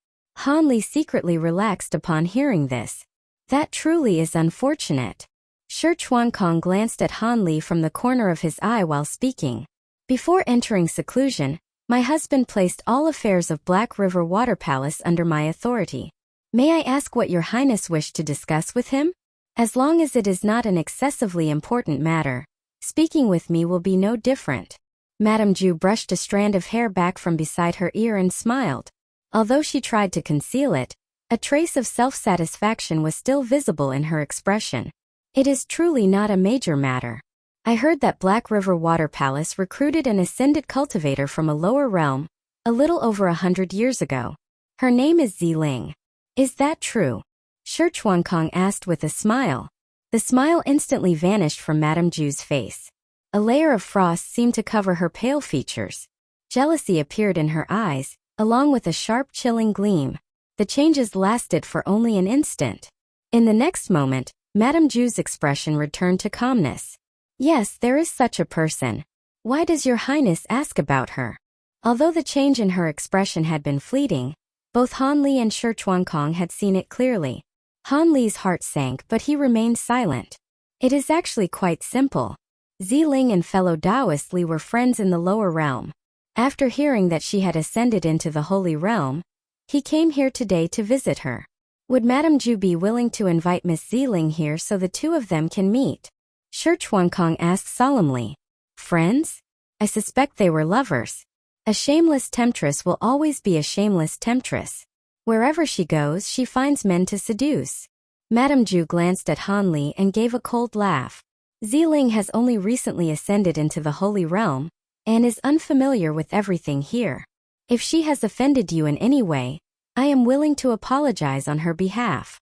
Han Li secretly relaxed upon hearing this. "That truly is unfortunate." Shi Chuankong glanced at Han Li from the corner of his eye while speaking. "Before entering seclusion, my husband placed all affairs of Black River Water Palace under my authority. May I ask what your highness wished to discuss with him? As long as it is not an excessively important matter, speaking with me will be no different." Madame Zhu brushed a strand of hair back from beside her ear and smiled. Although she tried to conceal it, a trace of self-satisfaction was still visible in her expression. "It is truly not a major matter. I heard that Black River Water Palace recruited an ascended cultivator from a lower realm, a little over 100 years ago. Her name is Ziling. Is that true?" Shi Chuankong asked with a smile. The smile instantly vanished from Madame Zhu's face. A layer of frost seemed to cover her pale features. Jealousy appeared in her eyes, along with a sharp chilling gleam. The changes lasted for only an instant. In the next moment, Madame Zhu's expression returned to calmness. "Yes, there is such a person. Why does your highness ask about her?" Although the change in her expression had been fleeting, both Han Li and Shi Chuankong had seen it clearly. Han Li's heart sank, but he remained silent. "It is actually quite simple. Ziling and fellow Taoist Li were friends in the lower realm. After hearing that she had ascended into the Holy Realm, he came here today to visit her. Would Madame Zhu be willing to invite Miss Ziling here so the two of them can meet?" Shi Chuankong asked solemnly. "Friends? I suspect they were lovers. A shameless temptress will always be a shameless temptress. Wherever she goes, she finds men to seduce." Madame Zhu glanced at Han Li and gave a cold laugh. "Ziling has only recently ascended into the Holy Realm, and is unfamiliar with everything here. If she has offended you in any way, I am willing to apologize on her behalf."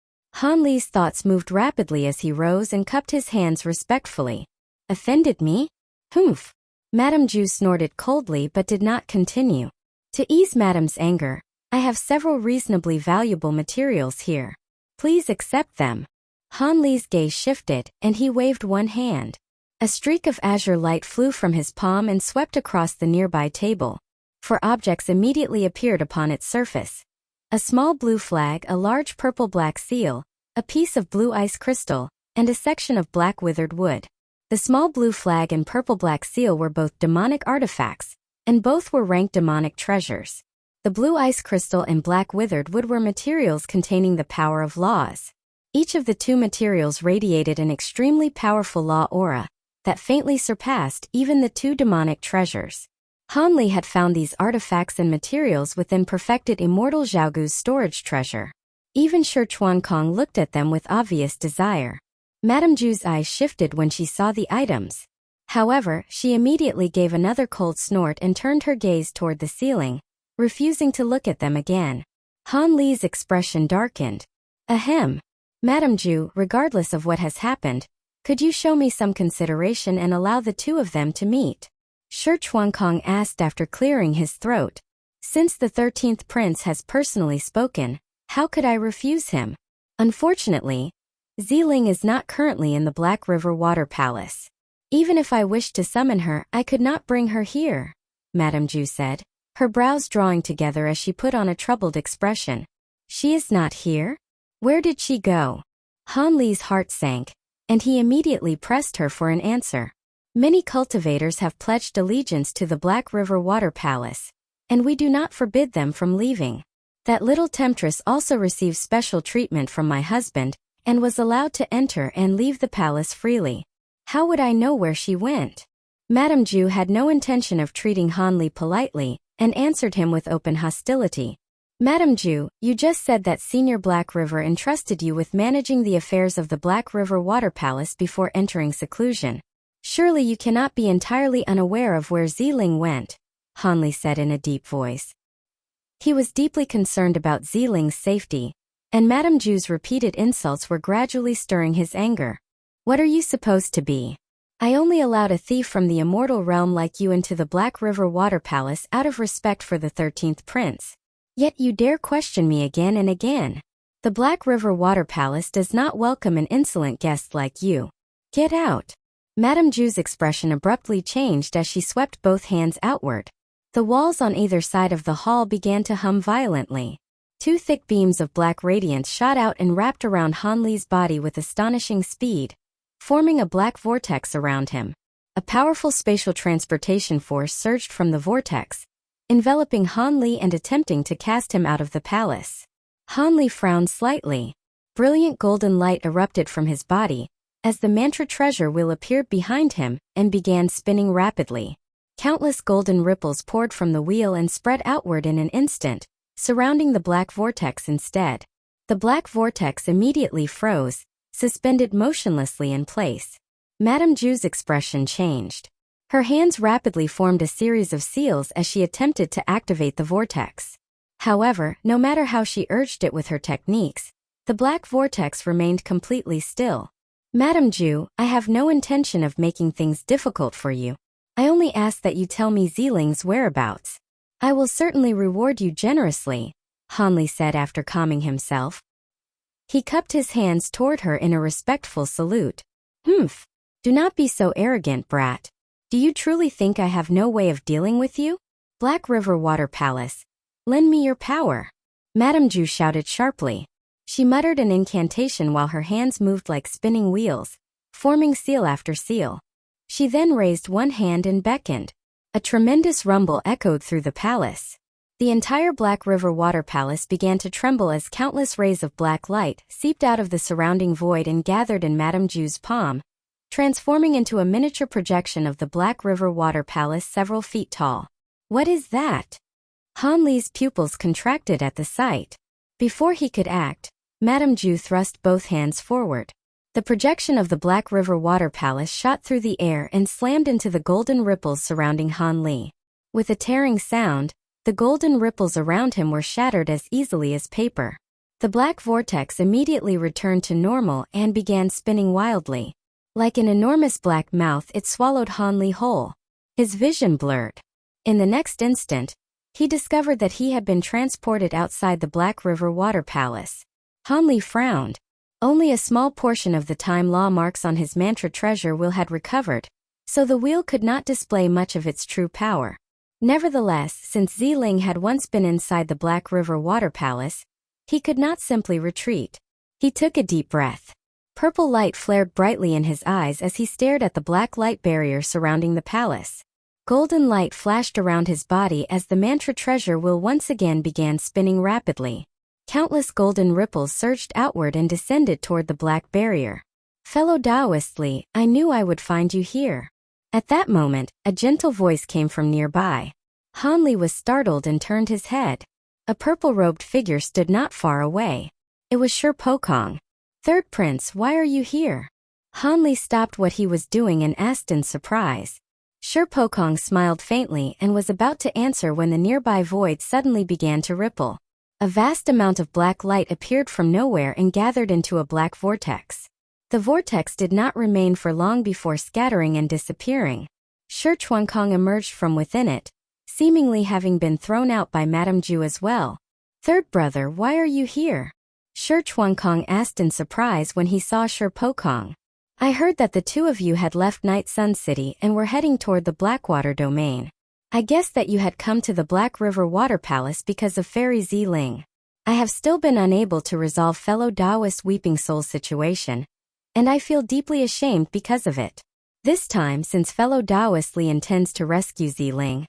Han Li's thoughts moved rapidly as he rose and cupped his hands respectfully. "Offended me? Humph." Madame Zhu snorted coldly but did not continue. "To ease Madame's anger, I have several reasonably valuable materials here. Please accept them." Han Li's gaze shifted, and he waved one hand. A streak of azure light flew from his palm and swept across the nearby table. Four objects immediately appeared upon its surface. A small blue flag, a large purple-black seal, a piece of blue ice crystal, and a section of black withered wood. The small blue flag and purple-black seal were both demonic artifacts, and both were ranked demonic treasures. The blue ice crystal and black withered wood were materials containing the power of laws. Each of the two materials radiated an extremely powerful law aura that faintly surpassed even the two demonic treasures. Han Li had found these artifacts and materials within perfected Immortal Xiaogu's storage treasure. Even Shi Chuankong looked at them with obvious desire. Madame Zhu's eyes shifted when she saw the items. However, she immediately gave another cold snort and turned her gaze toward the ceiling, refusing to look at them again. Han Li's expression darkened. "Ahem. Madame Zhu, regardless of what has happened, could you show me some consideration and allow the two of them to meet?" Shi Chuankong asked after clearing his throat. "Since the 13th prince has personally spoken, how could I refuse him? Unfortunately, Ziling is not currently in the Black River Water Palace. Even if I wished to summon her, I could not bring her here," Madame Zhu said, her brows drawing together as she put on a troubled expression. "She is not here? Where did she go?" Han Li's heart sank, and he immediately pressed her for an answer. "Many cultivators have pledged allegiance to the Black River Water Palace, and we do not forbid them from leaving. That little temptress also received special treatment from my husband, and was allowed to enter and leave the palace freely. How would I know where she went?" Madame Ju had no intention of treating Han Li politely, and answered him with open hostility. Madame Ju, you just said that Senior Black River entrusted you with managing the affairs of the Black River Water Palace before entering seclusion. Surely you cannot be entirely unaware of where Ziling went, Han Li said in a deep voice. He was deeply concerned about Ziling's safety, and Madame Ju's repeated insults were gradually stirring his anger. What are you supposed to be? I only allowed a thief from the Immortal Realm like you into the Black River Water Palace out of respect for the 13th Prince. Yet you dare question me again and again. The Black River Water Palace does not welcome an insolent guest like you. Get out. Madame Ju's expression abruptly changed as she swept both hands outward. The walls on either side of the hall began to hum violently. Two thick beams of black radiance shot out and wrapped around Han Li's body with astonishing speed, forming a black vortex around him. A powerful spatial transportation force surged from the vortex, enveloping Han Li and attempting to cast him out of the palace. Han Li frowned slightly. Brilliant golden light erupted from his body, as the mantra treasure wheel appeared behind him and began spinning rapidly. Countless golden ripples poured from the wheel and spread outward in an instant, surrounding the black vortex instead. The black vortex immediately froze, suspended motionlessly in place. Madame Ju's expression changed. Her hands rapidly formed a series of seals as she attempted to activate the vortex. However, no matter how she urged it with her techniques, the black vortex remained completely still. Madame Ju, I have no intention of making things difficult for you. I only ask that you tell me Ziling's whereabouts. I will certainly reward you generously, Han Li said after calming himself. He cupped his hands toward her in a respectful salute. Humph. Do not be so arrogant, brat. Do you truly think I have no way of dealing with you? Black River Water Palace. Lend me your power. Madame Ju shouted sharply. She muttered an incantation while her hands moved like spinning wheels, forming seal after seal. She then raised one hand and beckoned. A tremendous rumble echoed through the palace. The entire Black River Water Palace began to tremble as countless rays of black light seeped out of the surrounding void and gathered in Madame Ju's palm, transforming into a miniature projection of the Black River Water Palace several feet tall. What is that? Han Li's pupils contracted at the sight. Before he could act, Madame Ju thrust both hands forward. The projection of the Black River Water Palace shot through the air and slammed into the golden ripples surrounding Han Li. With a tearing sound, the golden ripples around him were shattered as easily as paper. The black vortex immediately returned to normal and began spinning wildly. Like an enormous black mouth, it swallowed Han Li whole. His vision blurred. In the next instant, he discovered that he had been transported outside the Black River Water Palace. Han Li frowned. Only a small portion of the time law marks on his mantra treasure wheel had recovered, so the wheel could not display much of its true power. Nevertheless, since Ziling had once been inside the Black River Water Palace, he could not simply retreat. He took a deep breath. Purple light flared brightly in his eyes as he stared at the black light barrier surrounding the palace. Golden light flashed around his body as the mantra treasure wheel once again began spinning rapidly. Countless golden ripples surged outward and descended toward the black barrier. Fellow Taoist Li, I knew I would find you here. At that moment, a gentle voice came from nearby. Han Li was startled and turned his head. A purple-robed figure stood not far away. It was Shi Pokong. Third Prince, why are you here? Han Li stopped what he was doing and asked in surprise. Shi Pokong smiled faintly and was about to answer when the nearby void suddenly began to ripple. A vast amount of black light appeared from nowhere and gathered into a black vortex. The vortex did not remain for long before scattering and disappearing. Shi Chuankong emerged from within it, seemingly having been thrown out by Madame Ju as well. Third brother, why are you here? Shi Chuankong asked in surprise when he saw Shi Pokong. I heard that the two of you had left Night Sun City and were heading toward the Blackwater domain. I guessed that you had come to the Black River Water Palace because of Fairy Ziling. I have still been unable to resolve fellow Taoist Weeping Soul's situation, and I feel deeply ashamed because of it. This time, since fellow Taoist Li intends to rescue Ziling,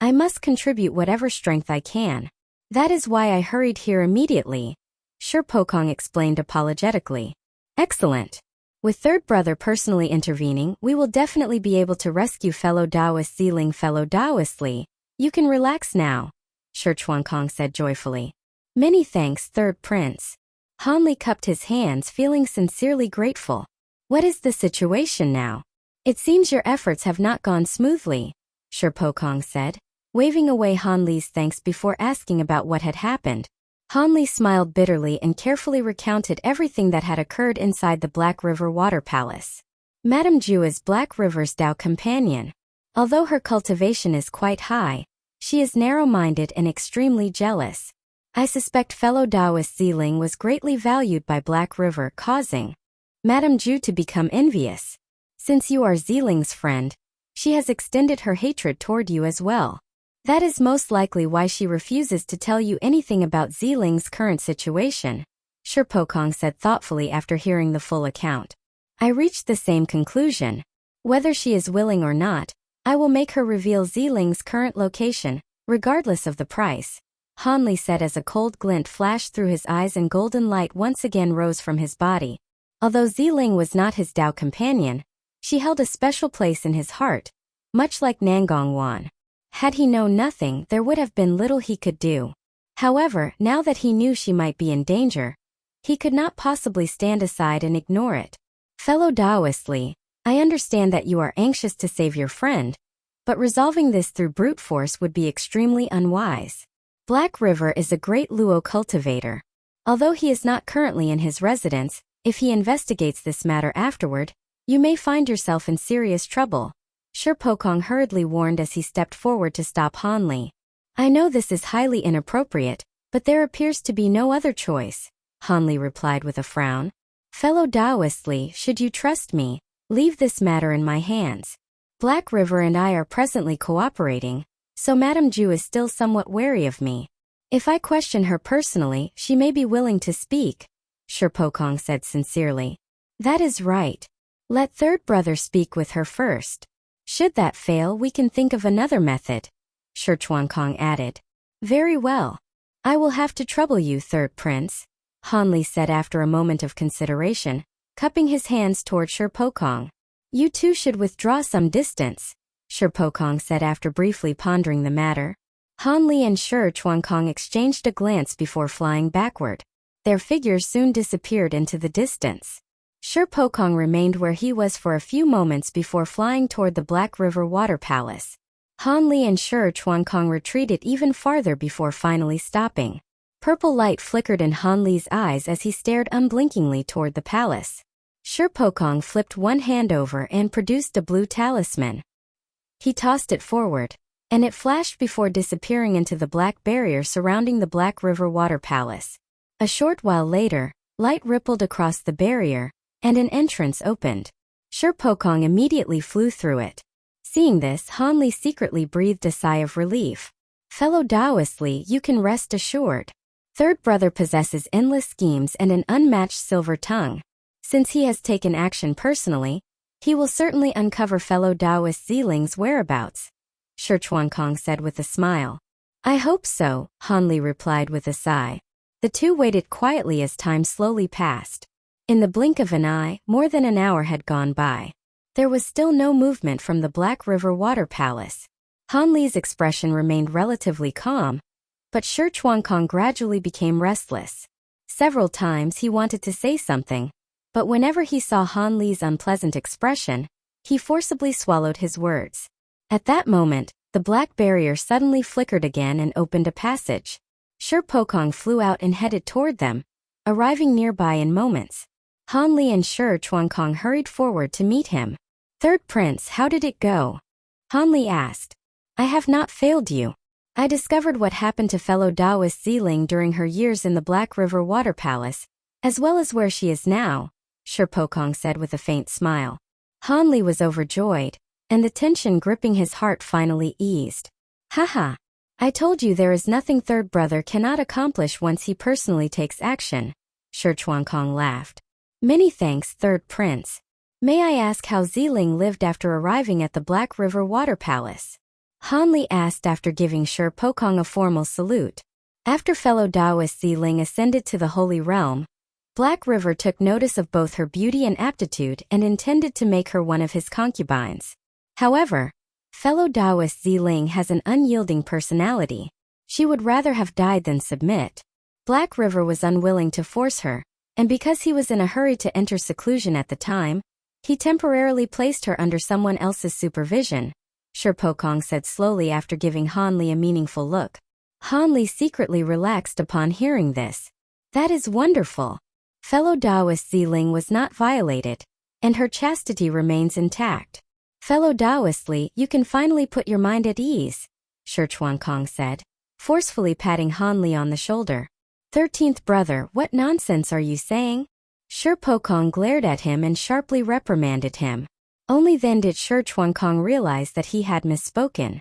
I must contribute whatever strength I can. That is why I hurried here immediately, Shi Pokong explained apologetically. Excellent. With third brother personally intervening, we will definitely be able to rescue fellow Taoist Ziling. Fellow Taoist Li, you can relax now, Shi Chuankong said joyfully. Many thanks, third prince. Han Li cupped his hands, feeling sincerely grateful. What is the situation now? It seems your efforts have not gone smoothly, Shi Pokong said, waving away Han Li's thanks before asking about what had happened. Han Li smiled bitterly and carefully recounted everything that had occurred inside the Black River Water Palace. Madame Ju is Black River's Tao companion. Although her cultivation is quite high, she is narrow-minded and extremely jealous. I suspect fellow Taoist Ziling was greatly valued by Black River, causing Madame Ju to become envious. Since you are Ziling's friend, she has extended her hatred toward you as well. That is most likely why she refuses to tell you anything about Ziling's current situation, Shi Pokong said thoughtfully after hearing the full account. I reached the same conclusion. Whether she is willing or not, I will make her reveal Ziling's current location, regardless of the price, Han Li said as a cold glint flashed through his eyes and golden light once again rose from his body. Although Ziling was not his Tao companion, she held a special place in his heart, much like Nangong Wan. Had he known nothing, there would have been little he could do. However, now that he knew she might be in danger, he could not possibly stand aside and ignore it. Fellow Taoist Li, I understand that you are anxious to save your friend, but resolving this through brute force would be extremely unwise. Black River is a great Luo cultivator. Although he is not currently in his residence, if he investigates this matter afterward, you may find yourself in serious trouble, Shi Pokong hurriedly warned as he stepped forward to stop Han Li. I know this is highly inappropriate, but there appears to be no other choice, Han Li replied with a frown. Fellow Taoist Li, should you trust me, leave this matter in my hands. Black River and I are presently cooperating, so Madame Ju is still somewhat wary of me. If I question her personally, she may be willing to speak, Shi Pokong said sincerely. That is right. Let third brother speak with her first. Should that fail, we can think of another method, Shi Chuankong added. Very well. I will have to trouble you, third prince, Han Li said after a moment of consideration, cupping his hands toward Shi Pokong. You two should withdraw some distance, Shi Pokong said after briefly pondering the matter. Han Li and Shi Chuankong exchanged a glance before flying backward. Their figures soon disappeared into the distance. Shi Pokong remained where he was for a few moments before flying toward the Black River Water Palace. Han Li and Shi Chuankong retreated even farther before finally stopping. Purple light flickered in Han Li's eyes as he stared unblinkingly toward the palace. Shi Pokong flipped one hand over and produced a blue talisman. He tossed it forward, and it flashed before disappearing into the black barrier surrounding the Black River Water Palace. A short while later, light rippled across the barrier, and an entrance opened. Shi Pokong immediately flew through it. Seeing this, Han Li secretly breathed a sigh of relief. Fellow Taoist Li, you can rest assured. Third brother possesses endless schemes and an unmatched silver tongue. Since he has taken action personally, he will certainly uncover fellow Taoist Ziling's whereabouts, Shi Chuankong said with a smile. I hope so, Han Li replied with a sigh. The two waited quietly as time slowly passed. In the blink of an eye, more than an hour had gone by. There was still no movement from the Black River Water Palace. Han Li's expression remained relatively calm, but Shi Chuankong gradually became restless. Several times he wanted to say something, but whenever he saw Han Li's unpleasant expression, he forcibly swallowed his words. At that moment, the black barrier suddenly flickered again and opened a passage. Shi Pokong flew out and headed toward them, arriving nearby in moments. Han Li and Shi Chuankong hurried forward to meet him. Third prince, how did it go? Han Li asked. I have not failed you. I discovered what happened to fellow Taoist Ziling during her years in the Black River Water Palace, as well as where she is now, Shi Pokong said with a faint smile. Han Li was overjoyed, and the tension gripping his heart finally eased. Haha. I told you there is nothing third brother cannot accomplish once he personally takes action, Shi Chuankong laughed. Many thanks, third prince. May I ask how Ziling lived after arriving at the Black River Water Palace? Han Li asked after giving Shi Pokong a formal salute. After fellow Taoist Ziling ascended to the Holy Realm, Black River took notice of both her beauty and aptitude and intended to make her one of his concubines. However, fellow Taoist Ziling has an unyielding personality. She would rather have died than submit. Black River was unwilling to force her, and because he was in a hurry to enter seclusion at the time, he temporarily placed her under someone else's supervision, Shirpokong said slowly after giving Han Li a meaningful look. Han Li secretly relaxed upon hearing this. That is wonderful. Fellow Taoist Ziling was not violated, and her chastity remains intact. Fellow Taoist Li, you can finally put your mind at ease, Shirchuankong said, forcefully patting Han Li on the shoulder. 13th brother, what nonsense are you saying? Shirpokong glared at him and sharply reprimanded him. Only then did Shirchuankong realize that he had misspoken.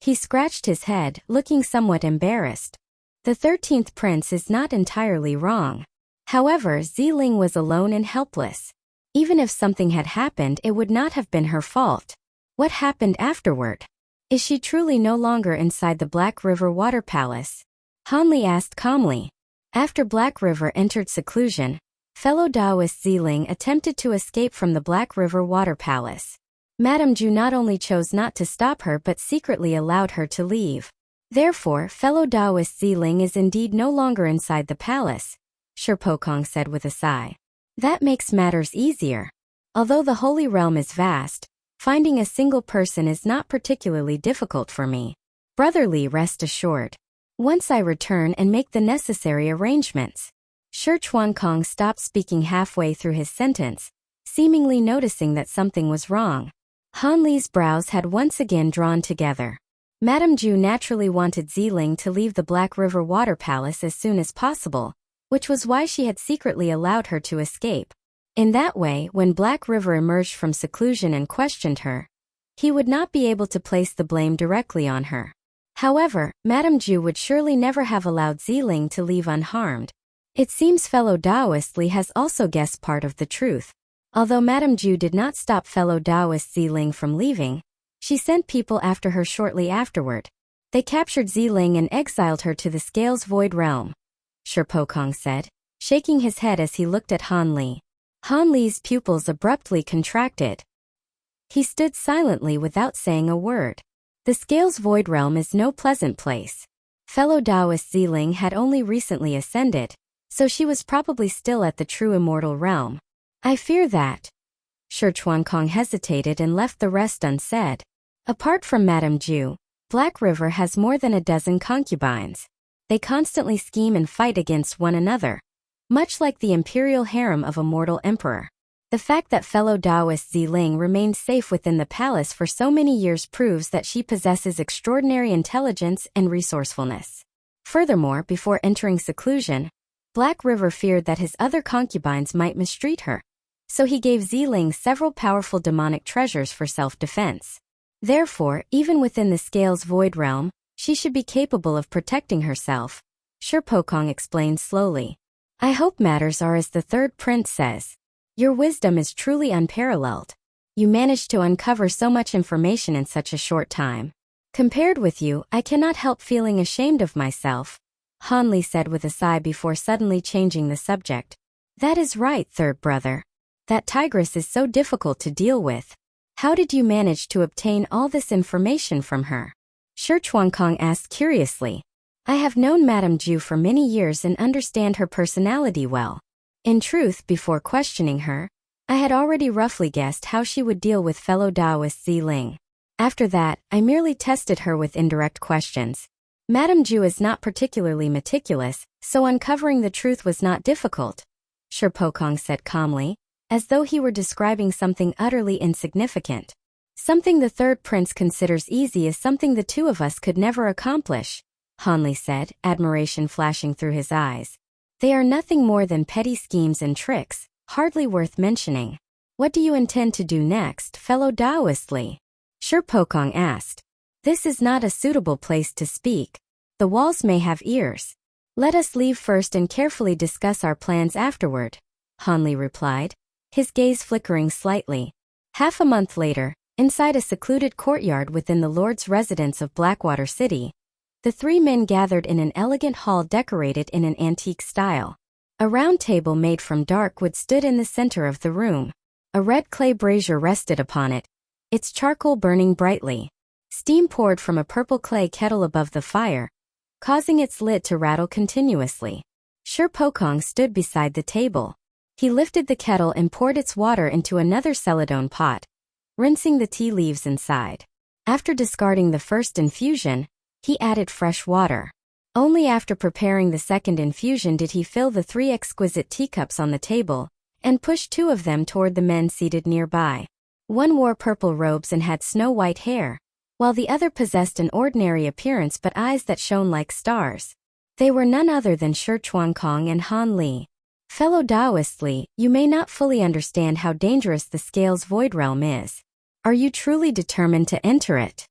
He scratched his head, looking somewhat embarrassed. The 13th prince is not entirely wrong. However, Ziling was alone and helpless. Even if something had happened, it would not have been her fault. What happened afterward? Is she truly no longer inside the Black River Water Palace? Han Li asked calmly. After Black River entered seclusion, fellow Taoist Ziling attempted to escape from the Black River Water Palace. Madame Zhu not only chose not to stop her but secretly allowed her to leave. Therefore, fellow Taoist Ziling is indeed no longer inside the palace, Shirpokong said with a sigh. That makes matters easier. Although the Holy Realm is vast, finding a single person is not particularly difficult for me. Brotherly, rest assured. Once I return and make the necessary arrangements. Shirchuankong stopped speaking halfway through his sentence, seemingly noticing that something was wrong. Han Li's brows had once again drawn together. Madame Zhu naturally wanted Ziling to leave the Black River Water Palace as soon as possible, which was why she had secretly allowed her to escape. In that way, when Black River emerged from seclusion and questioned her, he would not be able to place the blame directly on her. However, Madame Zhu would surely never have allowed Ziling to leave unharmed. It seems fellow Taoist Li has also guessed part of the truth. Although Madame Zhu did not stop fellow Taoist Ziling from leaving, she sent people after her shortly afterward. They captured Ziling and exiled her to the Scales Void Realm, Shirpokong said, shaking his head as he looked at Han Li. Han Li's pupils abruptly contracted. He stood silently without saying a word. The Scales Void Realm is no pleasant place. Fellow Taoist Ziling had only recently ascended, so she was probably still at the true Immortal Realm. I fear that. Shirchuankong hesitated and left the rest unsaid. Apart from Madame Zhu, Black River has more than a dozen concubines. They constantly scheme and fight against one another, much like the imperial harem of a mortal emperor. The fact that fellow Taoist Ziling remained safe within the palace for so many years proves that she possesses extraordinary intelligence and resourcefulness. Furthermore, before entering seclusion, Black River feared that his other concubines might mistreat her, so he gave Ziling several powerful demonic treasures for self-defense. Therefore, even within the Scales Void Realm, she should be capable of protecting herself, Shirpokong explained slowly. I hope matters are as the third prince says. Your wisdom is truly unparalleled. You managed to uncover so much information in such a short time. Compared with you, I cannot help feeling ashamed of myself, Han Li said with a sigh before suddenly changing the subject. That is right, third brother. That tigress is so difficult to deal with. How did you manage to obtain all this information from her? Shirchuankong asked curiously. I have known Madame Zhu for many years and understand her personality well. In truth, before questioning her, I had already roughly guessed how she would deal with fellow Taoist Ziling. After that, I merely tested her with indirect questions. Madame Zhu is not particularly meticulous, so uncovering the truth was not difficult, Shirpokong said calmly, as though he were describing something utterly insignificant. Something the third prince considers easy is something the two of us could never accomplish, Han Li said, admiration flashing through his eyes. They are nothing more than petty schemes and tricks, hardly worth mentioning. What do you intend to do next, fellow Taoist Li? Shirpokong asked. This is not a suitable place to speak. The walls may have ears. Let us leave first and carefully discuss our plans afterward, Han Li replied, his gaze flickering slightly. Half a month later, inside a secluded courtyard within the Lord's residence of Blackwater City, the three men gathered in an elegant hall decorated in an antique style. A round table made from dark wood stood in the center of the room. A red clay brazier rested upon it, its charcoal burning brightly. Steam poured from a purple clay kettle above the fire, causing its lid to rattle continuously. Sher Pokong stood beside the table. He lifted the kettle and poured its water into another celadone pot, rinsing the tea leaves inside. After discarding the first infusion, he added fresh water. Only after preparing the second infusion did he fill the 3 exquisite teacups on the table and push 2 of them toward the men seated nearby. One wore purple robes and had snow-white hair, while the other possessed an ordinary appearance but eyes that shone like stars. They were none other than Shi Chuankong and Han Li. Fellow Taoist Li, you may not fully understand how dangerous the Scales Void Realm is. Are you truly determined to enter it?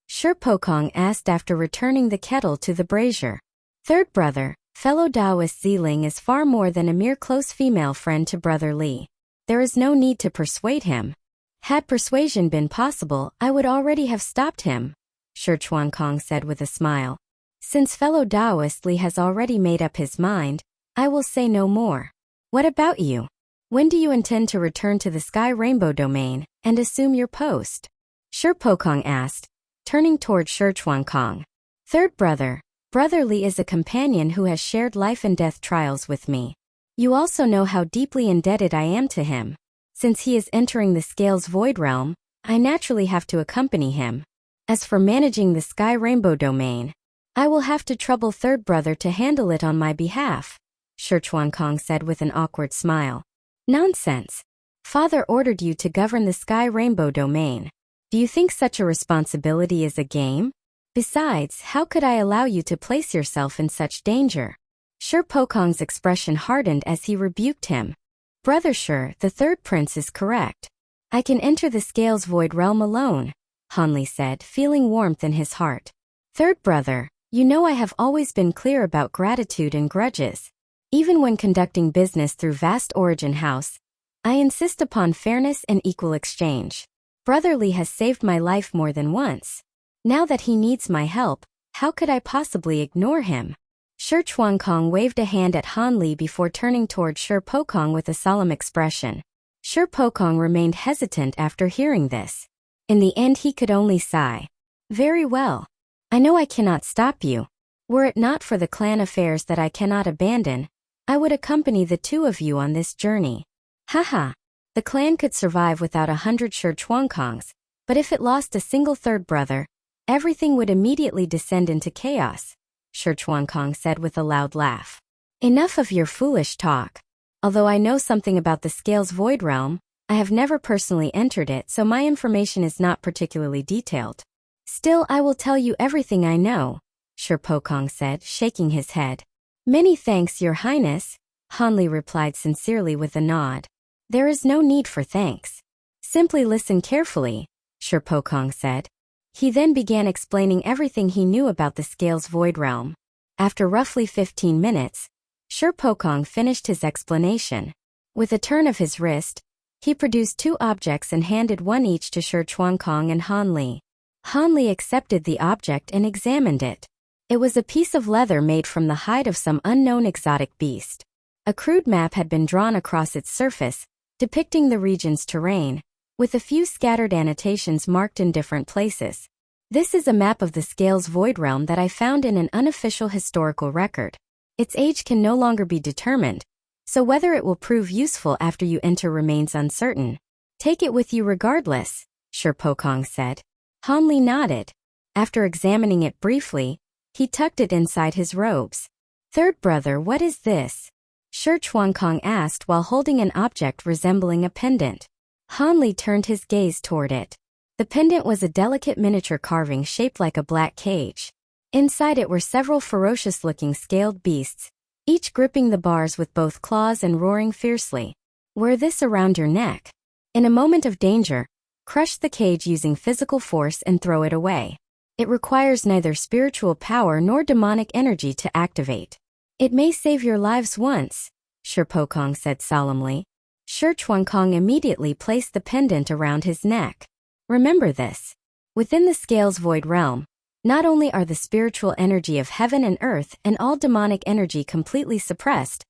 Shi Pokong asked after returning the kettle to the brazier. Third brother, fellow Taoist Ziling is far more than a mere close female friend to Brother Li. There is no need to persuade him. Had persuasion been possible, I would already have stopped him, Shi Chuankong said with a smile. Since fellow Taoist Li has already made up his mind, I will say no more. What about you? When do you intend to return to the Sky Rainbow domain and assume your post? Shi Pokong asked, turning toward Shi Chuankong. Third brother, Brother Li is a companion who has shared life and death trials with me. You also know how deeply indebted I am to him. Since he is entering the Scales Void Realm, I naturally have to accompany him. As for managing the Sky Rainbow domain, I will have to trouble third brother to handle it on my behalf, Shi Chuankong said with an awkward smile. Nonsense. Father ordered you to govern the Sky Rainbow domain. Do you think such a responsibility is a game? Besides, how could I allow you to place yourself in such danger? Shi Pokong's expression hardened as he rebuked him. Brother Shi, the third prince is correct. I can enter the Scales Void Realm alone, Han Li said, feeling warmth in his heart. Third brother, you know I have always been clear about gratitude and grudges. Even when conducting business through Vast Origin House, I insist upon fairness and equal exchange. Brother Li has saved my life more than once. Now that he needs my help, how could I possibly ignore him? Shi Chuankong waved a hand at Han Li before turning toward Shi Pokong with a solemn expression. Shi Pokong remained hesitant after hearing this. In the end he could only sigh. Very well. I know I cannot stop you. Were it not for the clan affairs that I cannot abandon, I would accompany the 2 of you on this journey. Haha. The clan could survive without 100 Shi Chuankongs, but if it lost a single third brother, everything would immediately descend into chaos, Shi Chuankong said with a loud laugh. Enough of your foolish talk. Although I know something about the Scales Void Realm, I have never personally entered it, so my information is not particularly detailed. Still, I will tell you everything I know, Shi Pokong said, shaking his head. Many thanks, Your Highness, Han Li replied sincerely with a nod. There is no need for thanks. Simply listen carefully, Shi Pokong said. He then began explaining everything he knew about the Scales Void Realm. After roughly 15 minutes, Shi Pokong finished his explanation. With a turn of his wrist, he produced 2 objects and handed one each to Shi Chuankong and Han Li. Han Li accepted the object and examined it. It was a piece of leather made from the hide of some unknown exotic beast. A crude map had been drawn across its surface, depicting the region's terrain, with a few scattered annotations marked in different places. This is a map of the Scales Void Realm that I found in an unofficial historical record. Its age can no longer be determined, so whether it will prove useful after you enter remains uncertain. Take it with you regardless, Shi Pokong said. Han Li nodded. After examining it briefly, he tucked it inside his robes. Third brother, what is this? Shi Chuankong asked while holding an object resembling a pendant. Han Li turned his gaze toward it. The pendant was a delicate miniature carving shaped like a black cage. Inside it were several ferocious-looking scaled beasts, each gripping the bars with both claws and roaring fiercely. Wear this around your neck. In a moment of danger, crush the cage using physical force and throw it away. It requires neither spiritual power nor demonic energy to activate. It may save your lives once, Shi Pokong said solemnly. Shi Chuankong immediately placed the pendant around his neck. Remember this. Within the Scales Void Realm, not only are the spiritual energy of heaven and earth and all demonic energy completely suppressed,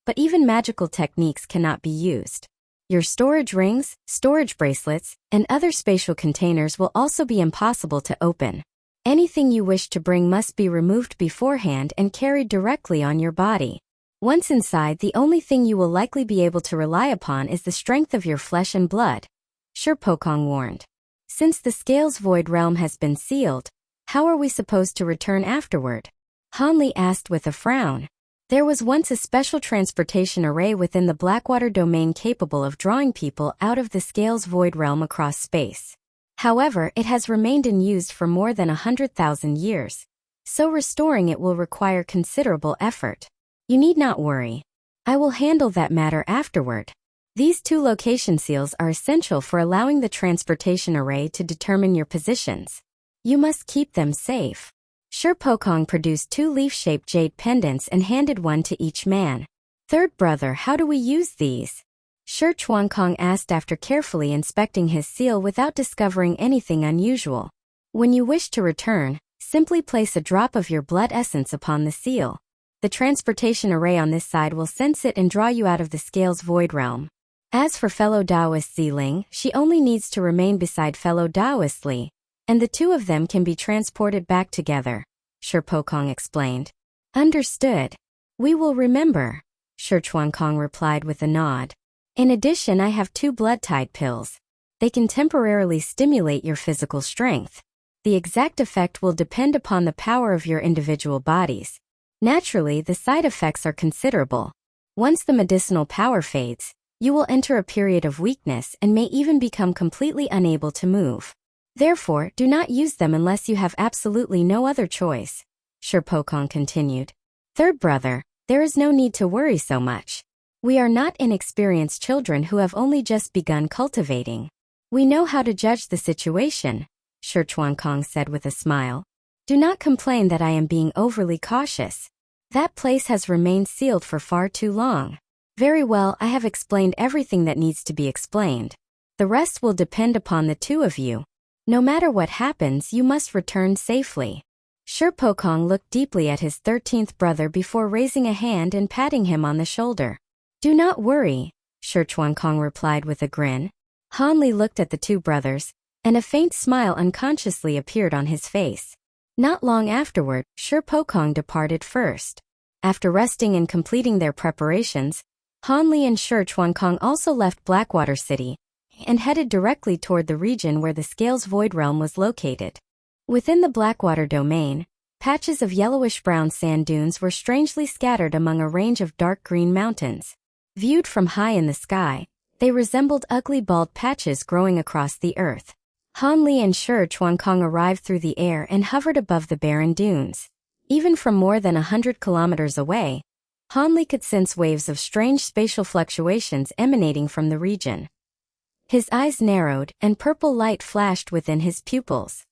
but even magical techniques cannot be used. Your storage rings, storage bracelets, and other spatial containers will also be impossible to open. Anything you wish to bring must be removed beforehand and carried directly on your body. Once inside, the only thing you will likely be able to rely upon is the strength of your flesh and blood, Shurpokong warned. Since the Scales Void Realm has been sealed, how are we supposed to return afterward? Hanli asked with a frown. There was once a special transportation array within the Blackwater domain capable of drawing people out of the Scales Void Realm across space. However, it has remained unused for more than 100,000 years, so restoring it will require considerable effort. You need not worry. I will handle that matter afterward. These 2 location seals are essential for allowing the transportation array to determine your positions. You must keep them safe. Shurpokong produced 2 leaf-shaped jade pendants and handed one to each man. Third brother, how do we use these? Shurchuankong asked after carefully inspecting his seal without discovering anything unusual. When you wish to return, simply place a drop of your blood essence upon the seal. The transportation array on this side will sense it and draw you out of the Scales Void Realm. As for fellow Taoist Ziling, she only needs to remain beside fellow Taoist Li, and the 2 of them can be transported back together, Shurpokong explained. Understood. We will remember, Shurchuankong replied with a nod. In addition, I have 2 blood-tide pills. They can temporarily stimulate your physical strength. The exact effect will depend upon the power of your individual bodies. Naturally, the side effects are considerable. Once the medicinal power fades, you will enter a period of weakness and may even become completely unable to move. Therefore, do not use them unless you have absolutely no other choice, Shurpokong continued. Third brother, there is no need to worry so much. We are not inexperienced children who have only just begun cultivating. We know how to judge the situation, Shurchuankong said with a smile. Do not complain that I am being overly cautious. That place has remained sealed for far too long. Very well, I have explained everything that needs to be explained. The rest will depend upon the 2 of you. No matter what happens, you must return safely. Shurpokong looked deeply at his 13th brother before raising a hand and patting him on the shoulder. Do not worry, Shurchuankong replied with a grin. Hanli looked at the 2 brothers, and a faint smile unconsciously appeared on his face. Not long afterward, Shurpokong departed first. After resting and completing their preparations, Hanli and Shurchuankong also left Blackwater City and headed directly toward the region where the Scales Void Realm was located. Within the Blackwater domain, patches of yellowish-brown sand dunes were strangely scattered among a range of dark green mountains. Viewed from high in the sky, they resembled ugly bald patches growing across the earth. Hanli and Shurchuankong arrived through the air and hovered above the barren dunes. Even from more than 100 kilometers away, Hanli could sense waves of strange spatial fluctuations emanating from the region. His eyes narrowed, and purple light flashed within his pupils.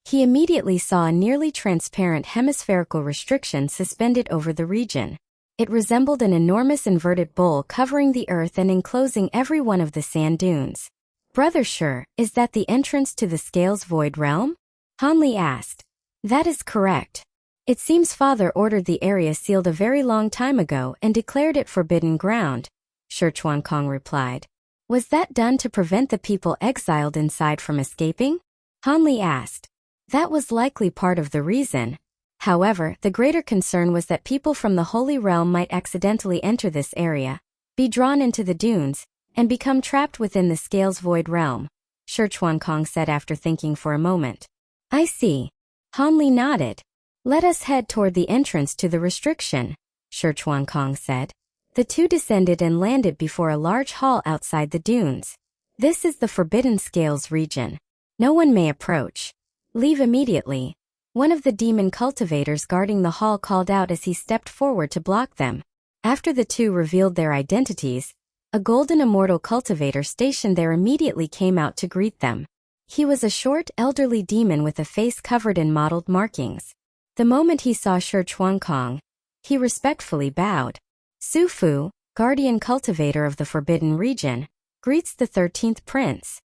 He immediately saw a nearly transparent hemispherical restriction suspended over the region. It resembled an enormous inverted bowl covering the earth and enclosing every one of the sand dunes. Brother Shur, is that the entrance to the Scales Void Realm? Hanli asked. That is correct. It seems Father ordered the area sealed a very long time ago and declared it forbidden ground, Shurchuankong replied. Was that done to prevent the people exiled inside from escaping? Hanli asked. That was likely part of the reason. However, the greater concern was that people from the Holy Realm might accidentally enter this area, be drawn into the dunes, and become trapped within the Scales Void Realm, Shurchuankong said after thinking for a moment. I see. Hanli nodded. Let us head toward the entrance to the restriction, Shurchuankong said. The 2 descended and landed before a large hall outside the dunes. This is the Forbidden Scales region. No one may approach. Leave immediately. One of the demon cultivators guarding the hall called out as he stepped forward to block them. After the 2 revealed their identities, a golden immortal cultivator stationed there immediately came out to greet them. He was a short, elderly demon with a face covered in mottled markings. The moment he saw Shurchuankong, he respectfully bowed. Su Fu, guardian cultivator of the Forbidden Region, greets the 13th Prince.